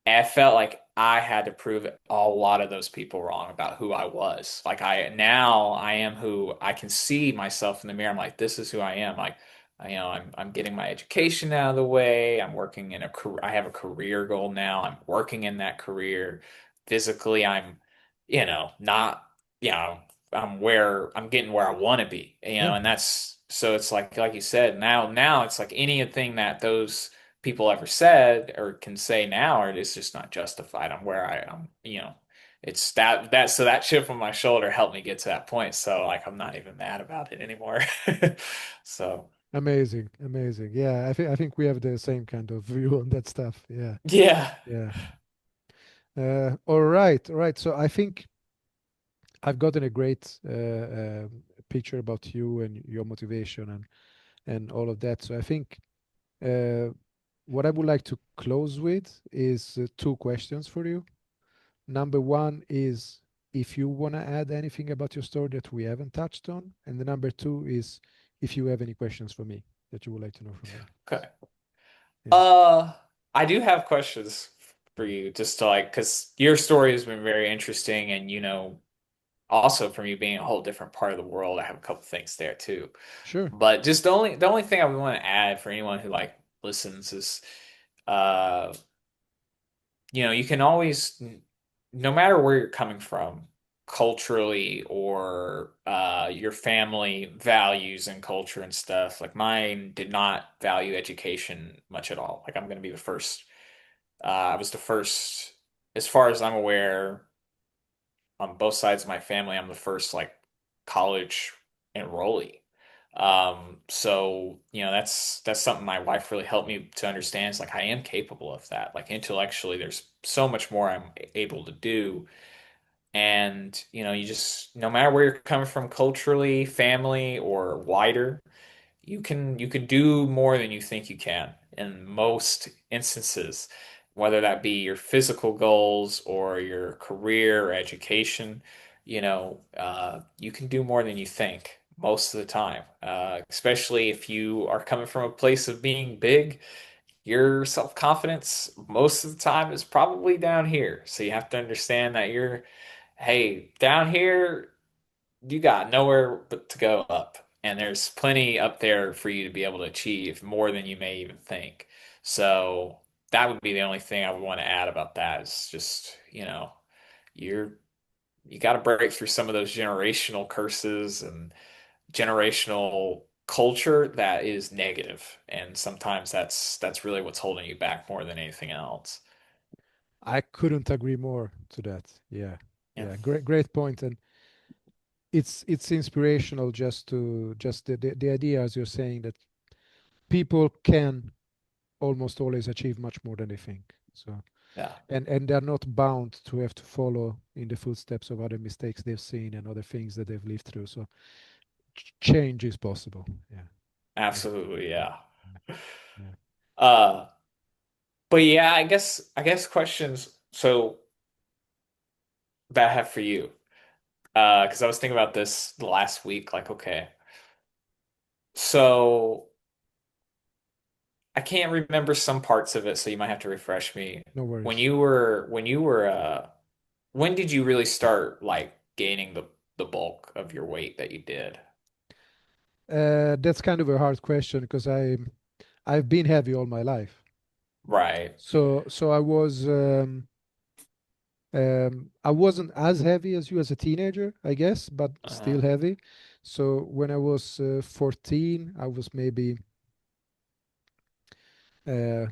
I felt like I had to prove a lot of those people wrong about who I was. Like I am who I can see myself in the mirror. I'm like, this is who I am. Like, I'm getting my education out of the way. I'm working in a career. I have a career goal now. I'm working in that career. Physically, I'm, not, you know, I'm getting where I want to be, yeah. and that's so it's like you said, now it's like anything that those people ever said or can say now, or it's just not justified. I'm where I am, it's so that chip on my shoulder helped me get to that point. So like I'm not even mad about it anymore. So Amazing, amazing. Yeah, I think we have the same kind of view on that stuff. Yeah, yeah. yeah. All right, all right. So I think I've gotten a great picture about you and your motivation and all of that. So I think uh, what I would like to close with is two questions for you. Number one is if you want to add anything about your story that we haven't touched on, and the number two is if you have any questions for me that you would like to know from me. Okay. Yeah, Uh, I do have questions for you, just to like, because your story has been very interesting, and also from you being a whole different part of the world, I have a couple things there too. sure. But just the only thing I would want to add for anyone who like listens is, uh, you can always, no matter where you're coming from, culturally or your family values and culture and stuff. Like mine did not value education much at all. Like I'm going to be the first. I was the first, as far as I'm aware, on both sides of my family. I'm the first like college enrollee. So that's something my wife really helped me to understand. Is like I am capable of that. Like intellectually, there's so much more I'm able to do. And you just no matter where you're coming from culturally, family, or wider, you can do more than you think you can in most instances, whether that be your physical goals or your career or education. You can do more than you think most of the time. Especially if you are coming from a place of being big, your self-confidence most of the time is probably down here. So you have to understand that hey, down here you got nowhere but to go up. And there's plenty up there for you to be able to achieve more than you may even think. So that would be the only thing I would want to add about that is just, you're you got to break through some of those generational curses and generational culture that is negative. And sometimes that's really what's holding you back more than anything else. I couldn't agree more to that. Yeah, Yeah. yeah. Great point. And it's inspirational just the idea as you're saying that people can almost always achieve much more than they think. So, Yeah, and they're not bound to have to follow in the footsteps of other mistakes they've seen and other things that they've lived through. So change is possible. Yeah. Yeah. absolutely. Yeah. Yeah. Uh, but yeah, I guess questions. So that I have for you. Because I was thinking about this the last week. Like, okay, so I can't remember some parts of it, so you might have to refresh me. No When worries. when did you really start like gaining the bulk of your weight that you did? That's kind of a hard question because I've been heavy all my life. Right. So I wasn't as heavy as you as a teenager, I guess, but Uh-huh. still heavy. So when I was 14, I was maybe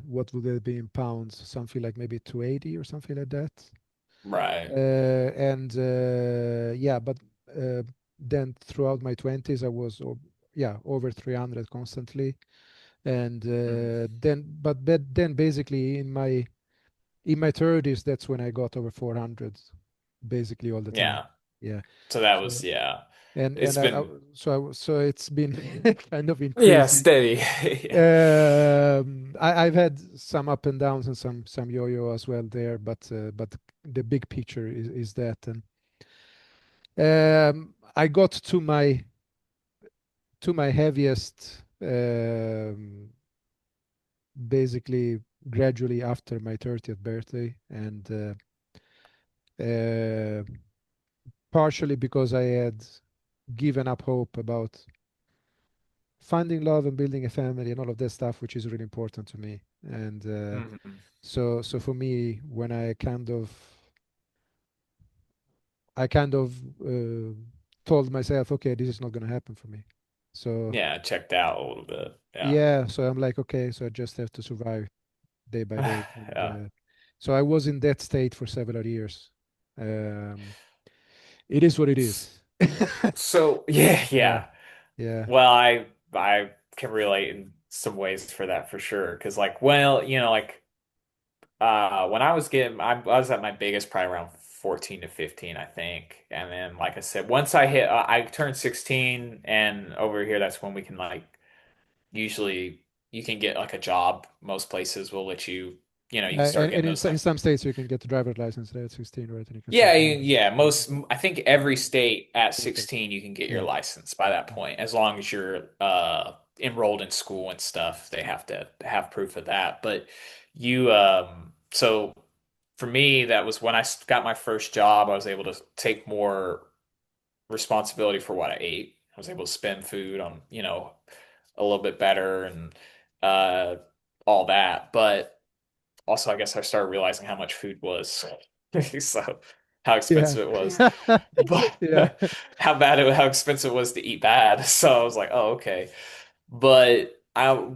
what would it be in pounds? Something like maybe 280 or something like that. Right. And yeah, but uh, then throughout my 20s, I was yeah, over 300 constantly. And Mhm. then basically in my 30s, that's when I got over 400 basically all the time. Yeah. Yeah. So that So was yeah. and It's been so it's been kind of yeah, increasing. steady. Yeah. I've had some up and downs and some yo-yo as well there, but the big picture is that. And I got to my heaviest basically gradually after my 30th birthday, and uh, partially because I had given up hope about finding love and building a family and all of that stuff, which is really important to me. And Mhm. so for me, when I kind of told myself, okay, this is not going to happen for me. So Yeah, checked out a little bit. Yeah. yeah, so I'm like, okay, so I just have to survive day by day. And Yeah. so I was in that state for several years. Um, it is what it is. So yeah, Yeah, yeah. yeah. Well, I can relate in some ways for that for sure. Because like, well, like when I was at my biggest probably around 14 to 15, I think. And then like I said, once I turned 16 and over here that's when we can like usually you can get like a job. Most places will let you, you can start And getting those in like some states you can get a driver's license there at 16, right? And you can yeah, start driving. yeah. Yeah, I think every state at okay. 16 you can get your Yeah. license by that point, as long as you're enrolled in school and stuff. They have to have proof of that. But so for me, that was when got my first job. I was able to take more responsibility for what I ate. I was able to spend food on, a little bit better and uh, all that. But also, I guess I started realizing how much food was, so how Yeah. expensive it was, but Yeah. how expensive it was to eat bad. So I was like, oh, okay. But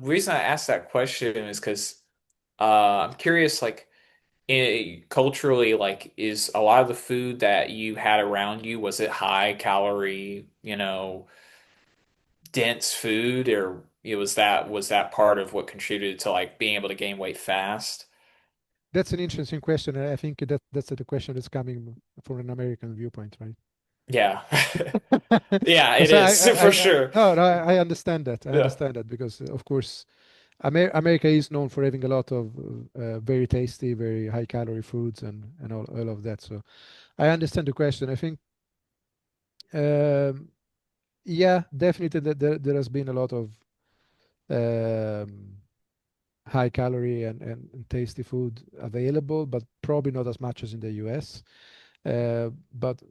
reason I asked that question is because I'm curious, like culturally, like is a lot of the food that you had around you, was it high calorie, dense food, or was that part of what contributed to like being able to gain weight fast? That's an interesting question. And I think that's the question that's coming from an American viewpoint, right? Yeah. Yeah, it Because is for sure. no, no, I understand that. I Yeah. understand that because, of course, America is known for having a lot of very tasty, very high calorie foods and all of that. So I understand the question. I think, um, yeah, definitely there has been a lot of um, high calorie and tasty food available, but probably not as much as in the US. But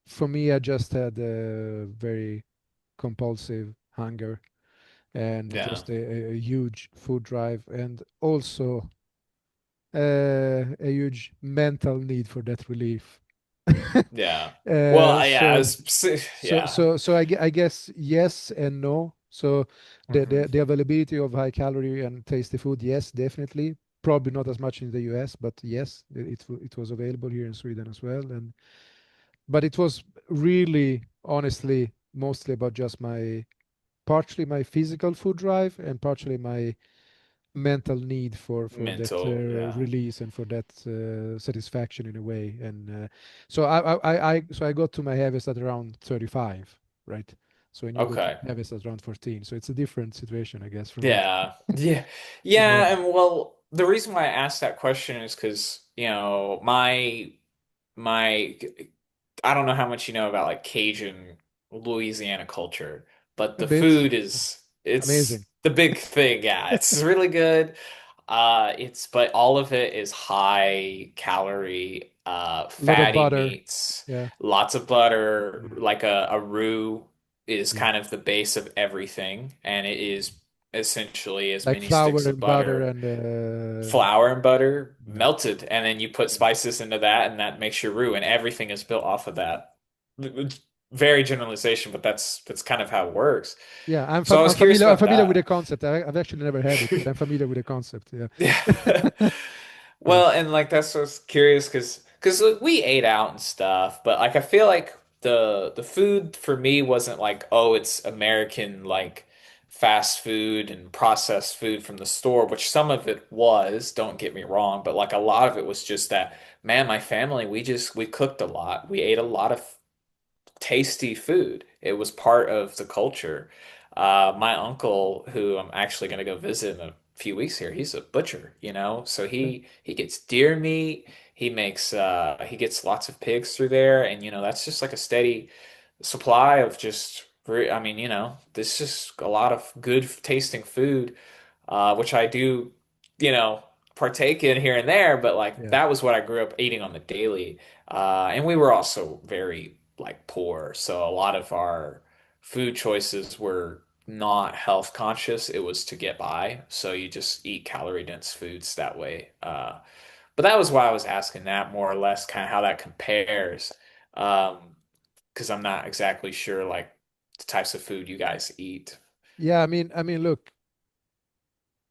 for me, I just had a very compulsive hunger and Yeah. just a huge food drive, and also a huge mental need for that relief. Yeah. Well, yeah, So yeah. I guess yes and no. So Hmm. the availability of high calorie and tasty food, yes, definitely. Probably not as much in the US, but yes, it was available here in Sweden as well. And but it was really, honestly, mostly about just my partially my physical food drive and partially my mental need for that Mental, yeah. release and for that satisfaction in a way. And so I got to my heaviest at around 35, right? So when you go to Okay. heaviest at around 14, so it's a different situation, I guess, for me. Yeah. Yeah. Yeah, Yeah, and well, the reason why I asked that question is because, my I don't know how much you know about like Cajun Louisiana culture, but a the bit food is it's amazing. the big thing. Yeah, it's really good. It's but all of it is high calorie, A lot of fatty butter. meats, Yeah, lots of butter, yeah, like a roux is yeah. kind of the base of everything, and it is essentially as Like many flour sticks of and butter butter, and flour and butter yeah, melted, and then you put yeah. spices into that, and that makes your roux, and everything is built off of that. Very generalization, but that's kind of how it works. Yeah, So I was curious I'm about familiar with the that. concept. I've actually never had it, but I'm familiar with the concept. Yeah. Yeah. Yeah. Well, and like that's what I was curious because like, we ate out and stuff, but like I feel like the food for me wasn't like, oh, it's American like fast food and processed food from the store, which some of it was, don't get me wrong, but like a lot of it was just that, man, my family, we cooked a lot. We ate a lot of tasty food. It was part of the culture. My uncle, who I'm actually going to go visit in a few weeks here, he's a butcher, so Okay. he gets deer meat. He gets lots of pigs through there, and that's just like a steady supply of just. I mean, this is a lot of good tasting food, which I do, you know, partake in here and there, but like Yeah. that was what I grew up eating on the daily. And we were also very like poor, so a lot of our food choices were not health conscious. It was to get by, so you just eat calorie dense foods that way. But that was why I was asking that more or less, kind of how that compares, because I'm not exactly sure like the types of food you guys eat. Yeah. I mean, look,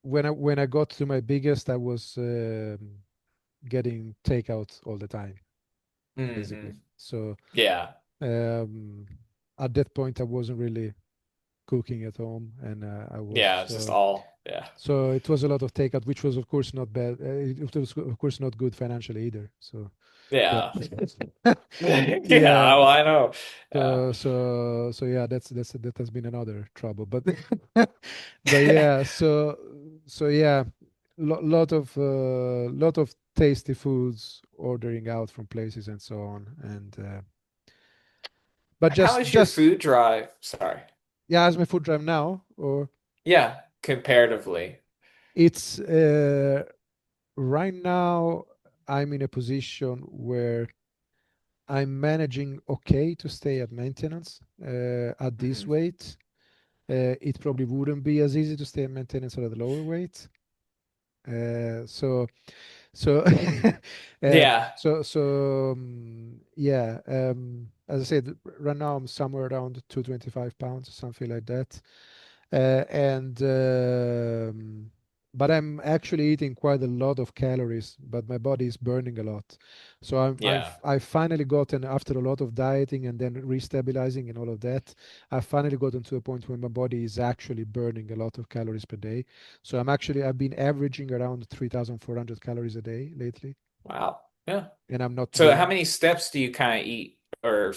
when I got to my biggest, I was getting takeout all the time, basically. Hmm. So Yeah. um, at that point, I wasn't really cooking at home, and I Yeah, was it's just all, yeah. so it was a lot of takeout, which was of course not bad. It was of course not good financially either. So yeah, Yeah. Yeah, yeah. well, I know. Yeah. So yeah, that has been another trouble. But but yeah, so yeah, lot of tasty foods, ordering out from places and so on. And but And how is your just food drive? Sorry. yeah, as my food drive now, or Yeah, comparatively. it's right now I'm in a position where I'm managing okay to stay at maintenance at this Hmm. weight. It probably wouldn't be as easy to stay at maintenance at a lower weight. So so uh, Yeah. yeah. As I said, right now I'm somewhere around 225 pounds, something like that. And but I'm actually eating quite a lot of calories, but my body is burning a lot. So Yeah. I've finally gotten, after a lot of dieting and then restabilizing and all of that, I've finally gotten to a point where my body is actually burning a lot of calories per day. So I've been averaging around 3,400 calories a day lately, Wow. Yeah. and I'm not So how doing many steps do you kind of eat or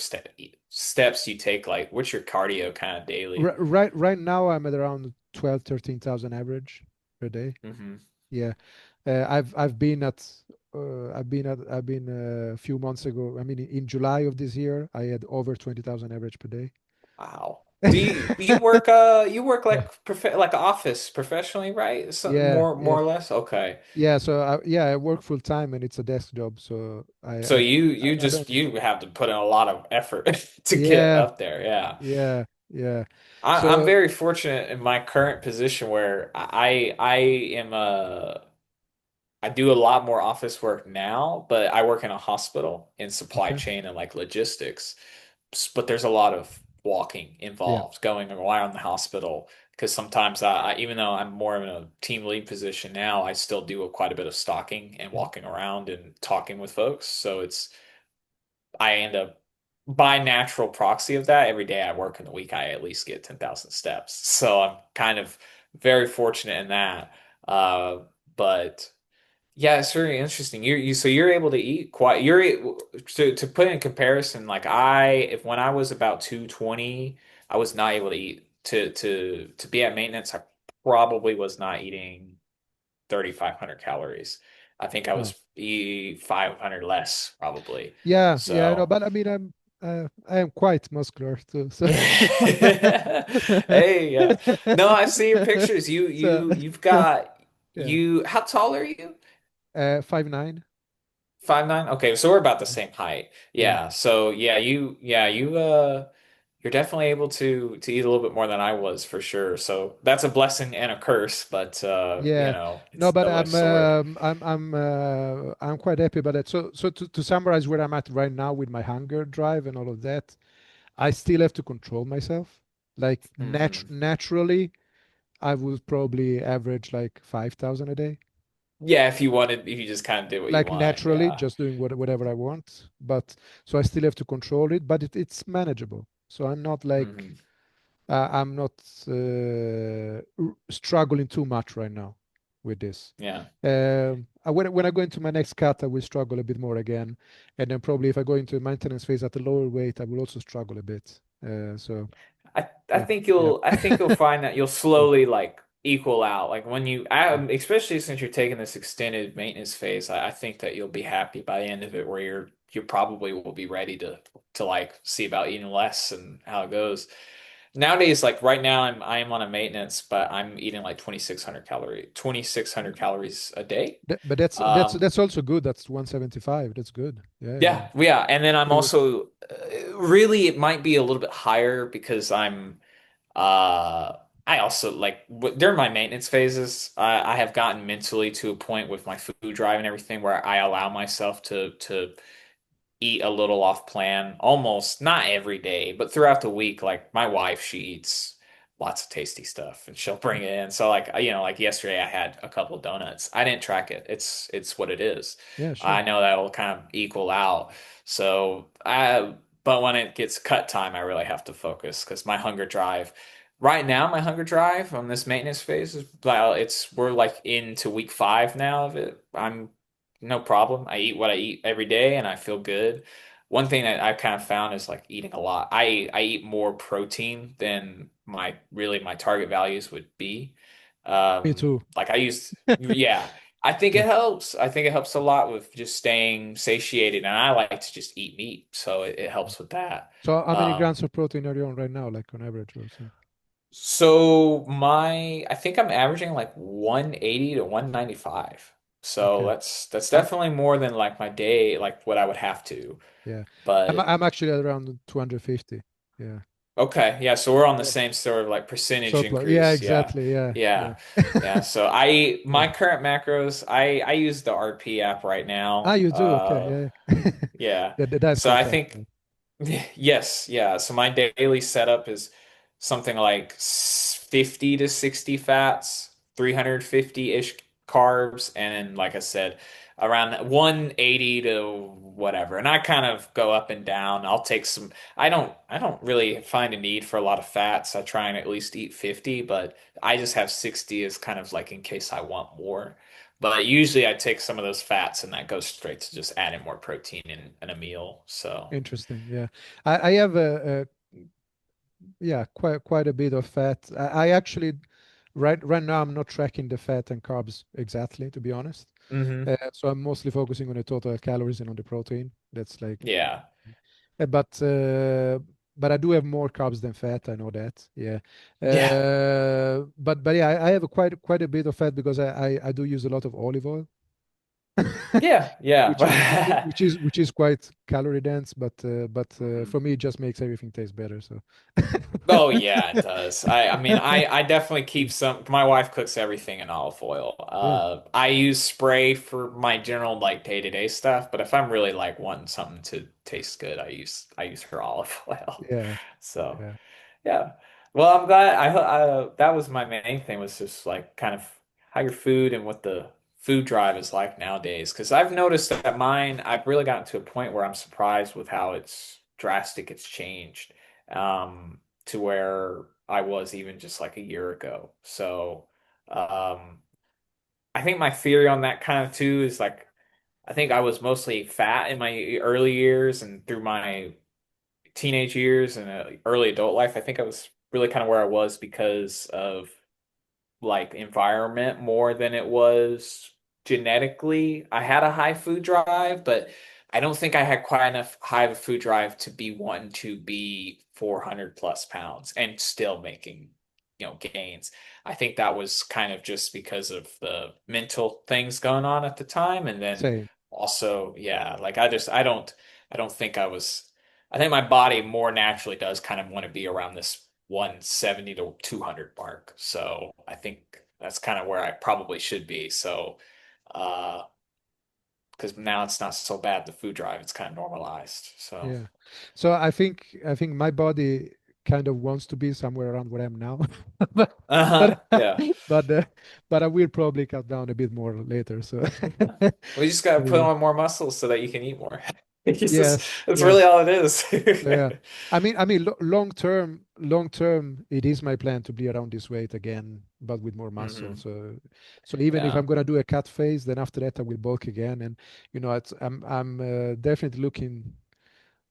steps you take? Like, what's your cardio kind of daily? right now I'm at around 12, 13,000 average per day. Hmm. Yeah. I've been at I've been a few months ago. I mean, in July of this year, I had over 20,000 average per day. Wow. You work Yeah, like like office professionally, right? So yeah, more yeah, or less. Okay. yeah. So yeah, I work full time and it's a desk job. So So you I don't. just you have to put in a lot of effort to get Yeah, up there. Yeah. yeah, yeah. I'm So very fortunate in my current position where I am I do a lot more office work now, but I work in a hospital in supply okay, chain and like logistics. But there's a lot of walking yeah, involved, going around the hospital because sometimes even though I'm more in a team lead position now, I still do quite a bit of stalking and mhm, walking around and talking with folks. So I end up by natural proxy of that, every day I work in the week, I at least get 10,000 steps. So I'm kind of very fortunate in that. Uh, but yeah, it's very interesting. So you're able to eat quite, to put in comparison, like if when I was about 220, I was not able to eat to be at maintenance, I probably was not eating 3,500 calories. I think I Oh, was eat 500 less probably. yeah, yeah, I know, So but I mean, I am quite muscular too, so Hey, yeah. No, I see your pictures. You so you you've got yeah, you how tall are you? 5'9". 5'9"? Okay, so we're about the same height. Yeah, Yeah. So you're definitely able to eat a little bit more than I was for sure. So that's a blessing and a curse, but yeah. it's No, a but double-edged sword. I'm quite happy about that. So to summarize where I'm at right now with my hunger drive and all of that, I still have to control myself. Like Hmm. naturally, I would probably average like 5,000 a day. Yeah, if you just kind of did what you Like want, naturally, yeah. just doing whatever I want. But so I still have to control it, but it's manageable. So I'm not like Hmm. I'm not struggling too much right now with this. Yeah. When I go into my next cut, I will struggle a bit more again, and then probably if I go into a maintenance phase at a lower weight, I will also struggle a bit. So yeah, yeah, I think you'll find that you'll yeah, slowly like equal out. Like when yeah. especially since you're taking this extended maintenance phase, I think that you'll be happy by the end of it, where you probably will be ready to like see about eating less and how it goes. Nowadays, like right now, I am on a maintenance, but I'm eating like 2,600 calories a day. But Um, that's also good. That's 175. That's good. Yeah, yeah. yeah, and then I'm Pretty good. also really it might be a little bit higher because I also like during my maintenance phases, I have gotten mentally to a point with my food drive and everything where I allow myself to eat a little off plan almost not every day, but throughout the week. Like my wife, she eats lots of tasty stuff and she'll bring it in. So like like yesterday I had a couple of donuts. I didn't track it. It's what it is. Yeah, I sure. know that will kind of equal out. So I but when it gets cut time, I really have to focus because my hunger drive right now, my hunger drive on this maintenance phase is well, we're like into week 5 now of it. I'm no problem. I eat what I eat every day and I feel good. One thing that I've kind of found is like eating a lot. I eat more protein than my target values would be. Me too. Like I used, yeah, I think Yeah. it helps. I think it helps a lot with just staying satiated. And I like to just eat meat. So it helps with that. So how many Um, grams of protein are you on right now, like on average or so? So I think I'm averaging like 180 to 195. So Okay. that's I'm definitely more than like my day, like what I would have to. yeah. But I'm actually at around 250. Yeah. okay, yeah, so we're on the Yeah. same sort of like percentage Surplus. Yeah, increase. Yeah. exactly. Yeah. Yeah. Yeah. Yeah. So Yeah. my current macros, I use the RP app right Ah, now. you do? Okay. Yeah. Yeah. That's So I great. think yes, yeah. So my daily setup is something like 50 to 60 fats, 350-ish carbs, and like I said, around 180 to whatever. And I kind of go up and down. I'll take some I don't really find a need for a lot of fats. I try and at least eat 50, but I just have 60 as kind of like in case I want more. But usually I take some of those fats and that goes straight to just adding more protein in a meal. So Interesting. Yeah. I have a yeah, quite a bit of fat. I actually right now I'm not tracking the fat and carbs exactly, to be honest. hmm. So I'm mostly focusing on the total calories and on the protein. That's like, Yeah. uh, but uh, but I do have more carbs than fat. I know that. Yeah. Yeah. But yeah, I have quite a bit of fat because I do use a lot of olive oil, Yeah. Yeah. which is quite calorie dense. But Mhm. for me, it just makes everything taste better. So Oh yeah, it does. I mean I definitely keep some my wife cooks everything in olive oil. yeah, I use spray for my general like day-to-day stuff, but if I'm really like wanting something to taste good, I use her olive oil. yeah, So yeah. yeah. Well, I'm glad that was my main thing was just like kind of how your food and what the food drive is like nowadays. Because I've noticed that mine, I've really gotten to a point where I'm surprised with how it's drastic it's changed to where I was even just like a year ago. So I think my theory on that kind of too is like I think I was mostly fat in my early years and through my teenage years and early adult life. I think I was really kind of where I was because of like environment more than it was genetically. I had a high food drive, but I don't think I had quite enough high of a food drive to be one to be 400 plus pounds and still making, gains. I think that was kind of just because of the mental things going on at the time. And then Same. also, yeah, like I don't think I think my body more naturally does kind of want to be around this 170 to 200 mark. So I think that's kind of where I probably should be. So, because now it's not so bad, the food drive, it's kind of normalized. So, Yeah. So I think my body kind of wants to be somewhere around where I am now, but uh-huh, but yeah. but uh, but I will probably cut down a bit more later. So We just got to put anyway, on more muscles so that you can eat more. yes, That's really yes. all it is. So yeah, long term, it is my plan to be around this weight again, but with more muscle. hmm So even if Yeah. I'm gonna do a cut phase, then after that I will bulk again, and I'm definitely looking,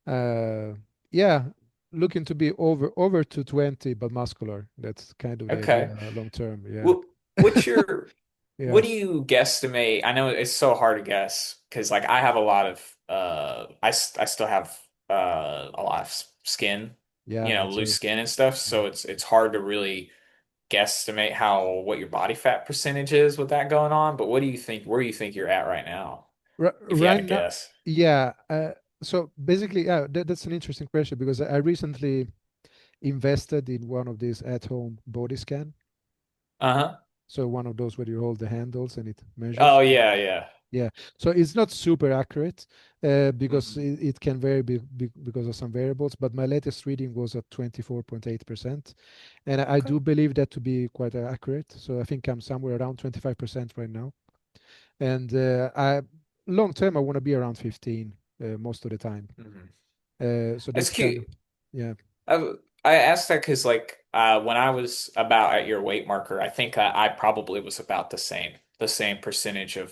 uh, yeah, looking to be over 220, but muscular. That's kind of the idea Okay. long term. Yeah, What, what's your yeah, What do you guesstimate? I know it's so hard to guess because like I have a lot of I still have a lot of skin, yeah. Me loose too. skin and stuff, Yeah. so it's hard to really guesstimate what your body fat percentage is with that going on, but what do you think where do you think you're at right now if you had Right to now, guess? yeah. So basically, yeah, that's an interesting question because I recently invested in one of these at-home body scan. Uh-huh. So one of those where you hold the handles and it Oh measures. yeah, yeah. Yeah. So it's not super accurate because hmm it can vary because of some variables. But my latest reading was at 24.8%, and I Okay. do believe that to be quite accurate. So I think I'm somewhere around 25% right now. And I long term I want to be around 15 most of the time. hmm So That's that's kind of cute. yeah. I asked that because like when I was about at your weight marker, I think I probably was about the same percentage of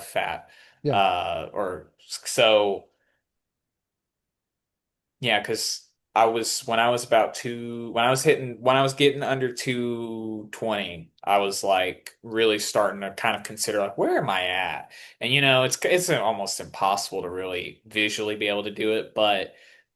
fat. Yeah. Or so yeah, because when I was getting under 220, I was like really starting to kind of consider like where am I at? And it's almost impossible to really visually be able to do it, but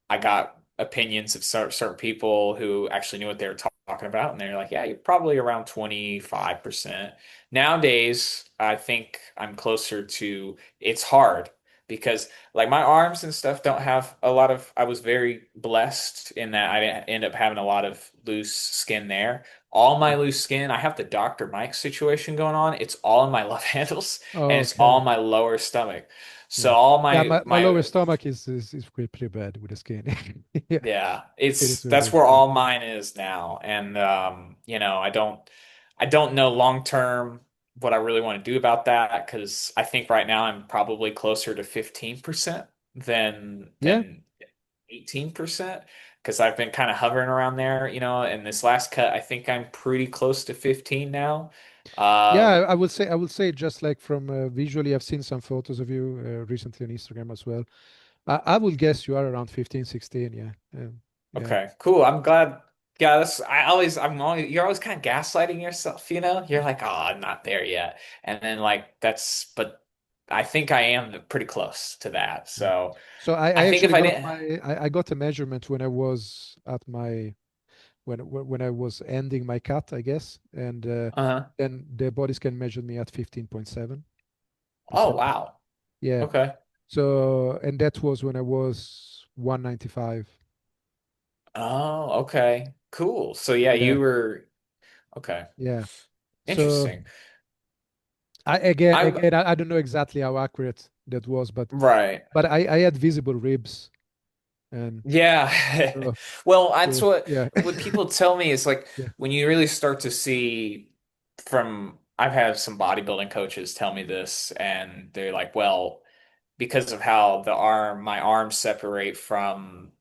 I got opinions of certain people who actually knew what they were talking about, and they're like, yeah, you're probably around 25%. Nowadays, I think I'm closer to it's hard because like my arms and stuff don't have a lot of I was very blessed in that I didn't end up having a lot of loose skin there. All my Mhm. loose skin, I have the Dr. Mike situation going on. It's all in my love handles and Oh, it's all okay. in my lower stomach. So Yeah. all Yeah, my my lower my stomach is pretty bad with the skin. Yeah, yeah, it is it's what it that's is. where Yeah. all mine is now. And I don't know long term what I really want to do about that because I think right now I'm probably closer to 15% than Yeah. 18% because I've been kind of hovering around there, and this last cut I think I'm pretty close to 15 now. Yeah, Um I would say just like from visually, I've seen some photos of you recently on Instagram as well. I will guess you are around 15, 16. Yeah. Yeah. Okay, cool. I'm glad. Yeah, you're always kind of gaslighting yourself, you know? You're like, oh, I'm not there yet. And then like but I think I am pretty close to that. Yeah. So So I I think if actually I got didn't, I got a measurement when I was at my when I was ending my cut, I guess, and uh-huh. then the body scan measured me at 15.7%. Oh, wow. Yeah. Okay. So and that was when I was 195. Oh, okay. Cool. So yeah, Yeah. you were okay. Yeah. So Interesting. I again I'm again I don't know exactly how accurate that was, but right. I had visible ribs and Yeah. so, Well, that's so yeah. what people tell me is like Yeah. when you really start to see I've had some bodybuilding coaches tell me this and they're like, well, because of how my arms separate from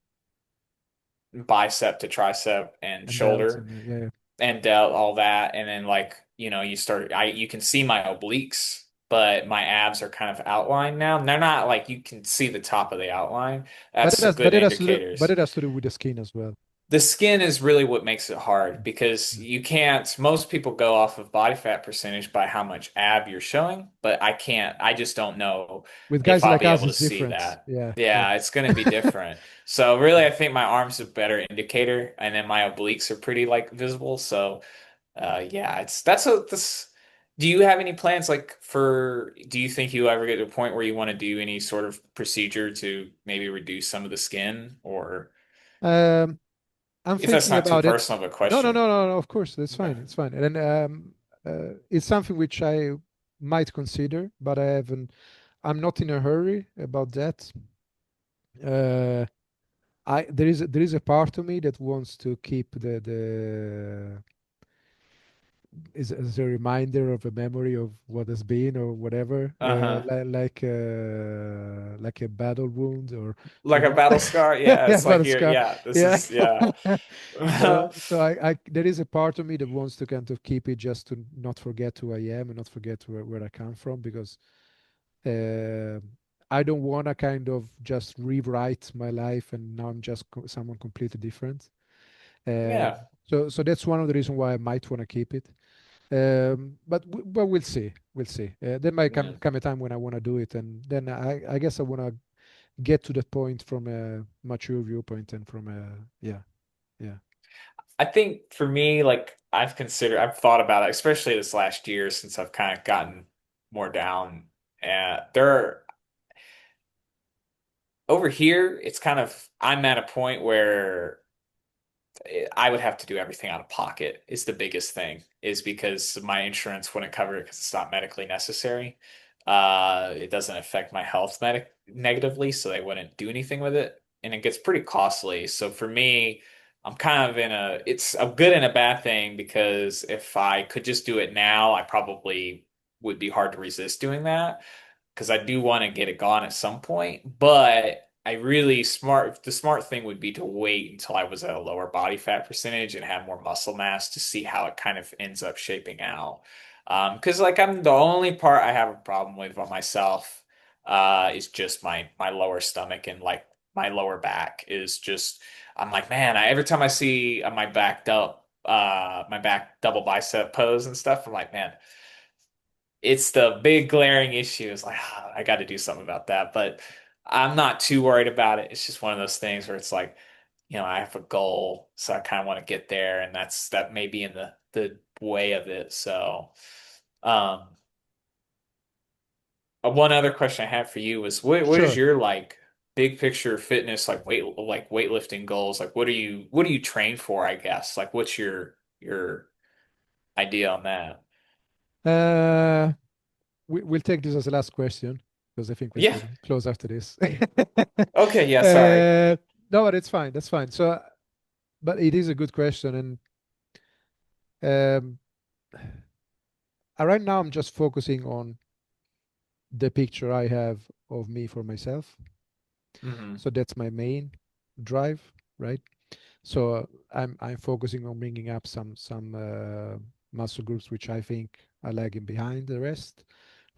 bicep to tricep and And delts shoulder and yeah, yeah. and delt, all that. And then like, you can see my obliques, but my abs are kind of outlined now. And they're not like you can see the top of the outline. That's some good But indicators. it has to do with the skin as well. The skin is really what makes it hard Mm, because mm. you can't, most people go off of body fat percentage by how much ab you're showing, but I can't, I just don't know With if guys I'll like be us, able to it's see different. that. Yeah, yeah. Yeah, it's going to be different. So really, I think my arms are a better indicator, and then my obliques are pretty like visible. So yeah, that's. Do you have any plans do you think you ever get to a point where you want to do any sort of procedure to maybe reduce some of the skin, or Um, I'm if that's thinking not too about it. personal of a No, no, question? no, no, no. Of course, that's Okay. fine. It's fine. And then it's something which I might consider, but I haven't. I'm not in a hurry about that. Uh, there is a part of me that wants to keep the is as a reminder of a memory of what has been or whatever, Uh-huh. like a battle wound or Like you a know, battle scar? Yeah, yeah, it's like battle scar, yeah, this yeah. is, yeah. So I there is a part of me that wants to kind of keep it just to not forget who I am and not forget where I come from because uh, I don't want to kind of just rewrite my life and now I'm just someone completely different. Uh, Yeah. so that's one of the reasons why I might want to keep it. But we'll see. We'll see. There might Yeah. come a time when I want to do it, and then I guess I want to get to that point from a mature viewpoint and from a yeah, yeah. I think for me, like I've thought about it, especially this last year since I've kind of gotten more down. There over here, it's kind of I'm at a point where I would have to do everything out of pocket is the biggest thing, is because my insurance wouldn't cover it because it's not medically necessary. It doesn't affect my health negatively, so they wouldn't do anything with it. And it gets pretty costly. So for me, I'm kind of it's a good and a bad thing because if I could just do it now, I probably would be hard to resist doing that because I do want to get it gone at some point. But the smart thing would be to wait until I was at a lower body fat percentage and had more muscle mass to see how it kind of ends up shaping out. Because like I'm the only part I have a problem with on myself, is just my lower stomach and like my lower back is just, I'm like, man, every time I see my back double bicep pose and stuff, I'm like, man, it's the big glaring issue. It's like, I got to do something about that. But I'm not too worried about it. It's just one of those things where it's like, I have a goal, so I kind of want to get there, and that may be in the way of it. So, um, one other question I had for you was, what is Sure. your like big picture fitness, like weightlifting goals? Like, what do you train for, I guess? Like, what's your idea on that? Uh, we'll take this as the last question because I think we have Yeah. to close after this. Okay. Yeah. Sorry. No, but it's fine. That's fine. So, but it is a good question, and right now I'm just focusing on the picture I have of me for myself. Hmm. So that's my main drive, right? So I'm focusing on bringing up some muscle groups which I think are lagging behind the rest.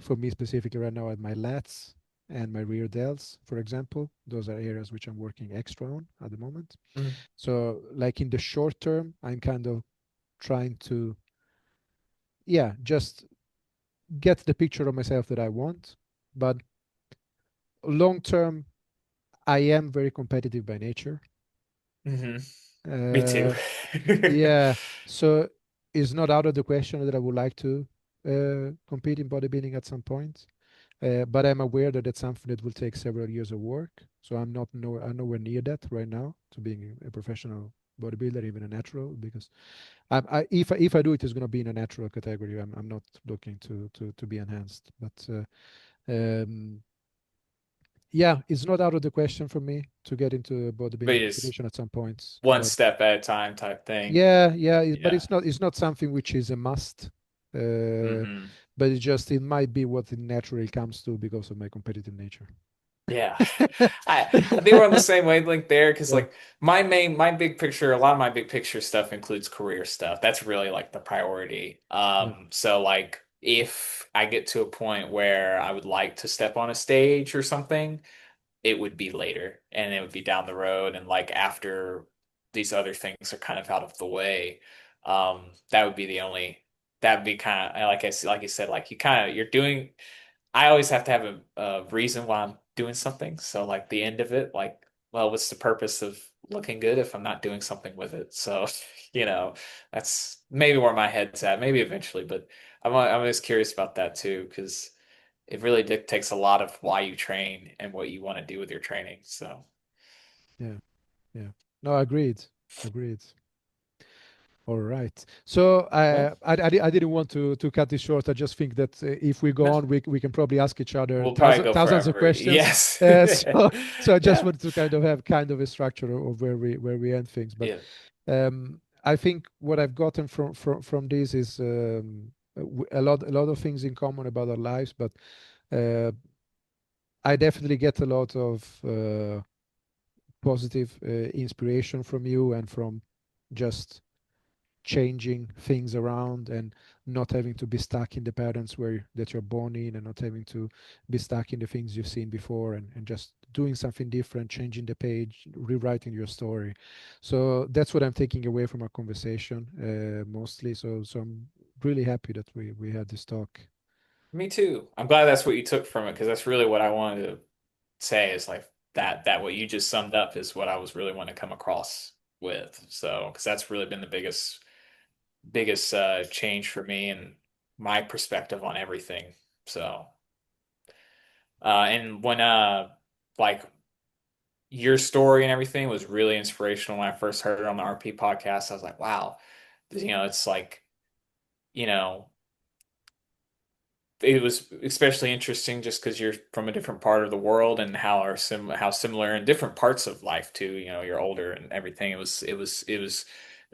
For me specifically right now, at my lats and my rear delts, for example, those are areas which I'm working extra on at the moment. So like in the short term, I'm kind of trying to yeah just get the picture of myself that I want, but long term, I am very competitive by nature. Hmm. Me too. Uh, Yeah, so it's not out of the question that I would like to compete in bodybuilding at some point. But I'm aware that it's something that will take several years of work. So I'm nowhere near that right now to being a professional bodybuilder, even a natural, because if I do it, it's going to be in a natural category. I'm not looking to be enhanced. But yeah, it's not out of the question for me to get into But bodybuilding it's competition at some point. one But step at a time type thing. yeah, but Yeah. it's not something which is a must. Uh, Hmm. but it might be what it naturally comes to because of my competitive nature. Yeah. I think we're on the same wavelength there because Yeah, like my big picture, a lot of my big picture stuff includes career stuff. That's really like the priority. yeah, So like if I get to a point where I would like to step on a stage or something, it would be later and it would be down the road and like after these other things are kind of out of the way. That would be the only that would be kind of like you said, like you're doing I always have to have a reason why I'm doing something. So like the end of it, like, well, what's the purpose of looking good if I'm not doing something with it? So, you know, that's maybe where my head's at, maybe eventually, but I'm always curious about that too, because it really dictates a lot of why you train and what you want to do with your training. So, yeah, yeah. No, agreed, agreed. All right. So well, I didn't want to cut this short. I just think that if we go no, on, we can probably ask each other we'll probably go thousands of forever. questions. Yes. So I just Yeah. wanted to kind of have kind of a structure of where we end things. But Yeah. I think what I've gotten from this is a lot of things in common about our lives. But uh, I definitely get a lot of positive inspiration from you and from just changing things around and not having to be stuck in the patterns where that you're born in, and not having to be stuck in the things you've seen before, and just doing something different, changing the page, rewriting your story. So that's what I'm taking away from our conversation mostly. So I'm really happy that we had this talk. Me too. I'm glad that's what you took from it because that's really what I wanted to say is like that what you just summed up is what I was really wanting to come across with. So, because that's really been the biggest change for me and my perspective on everything. So, and when like your story and everything was really inspirational when I first heard it on the RP podcast, I was like, wow, it's like, you know, it was especially interesting just because you're from a different part of the world and how similar in different parts of life too. You're older and everything. It was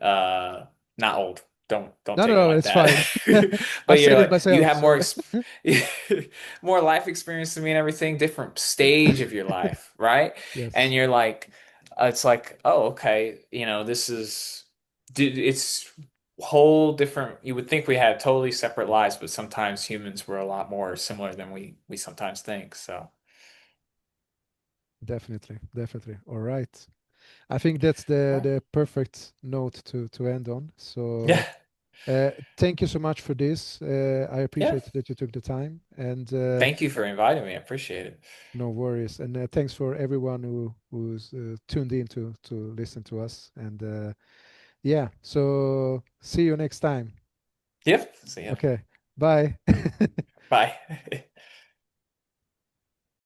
uh not old. Don't No, no, take it no, like it's that. fine. I But you're said it like you myself, have more so more life experience than me and everything, different stage of your life, right? And yes, you're like it's like, oh, okay, this is dude, it's whole different you would think we had totally separate lives, but sometimes humans were a lot more similar than we sometimes think. So definitely, definitely. All right. I think that's all right. the perfect note to end on. So Yeah. thank you so much for this. I Yeah. appreciate that you took the time, and Thank you for inviting me. I appreciate it. no worries. And thanks for everyone who's tuned in to listen to us. And yeah, so see you next time. Yep. See ya. Okay, bye. Bye.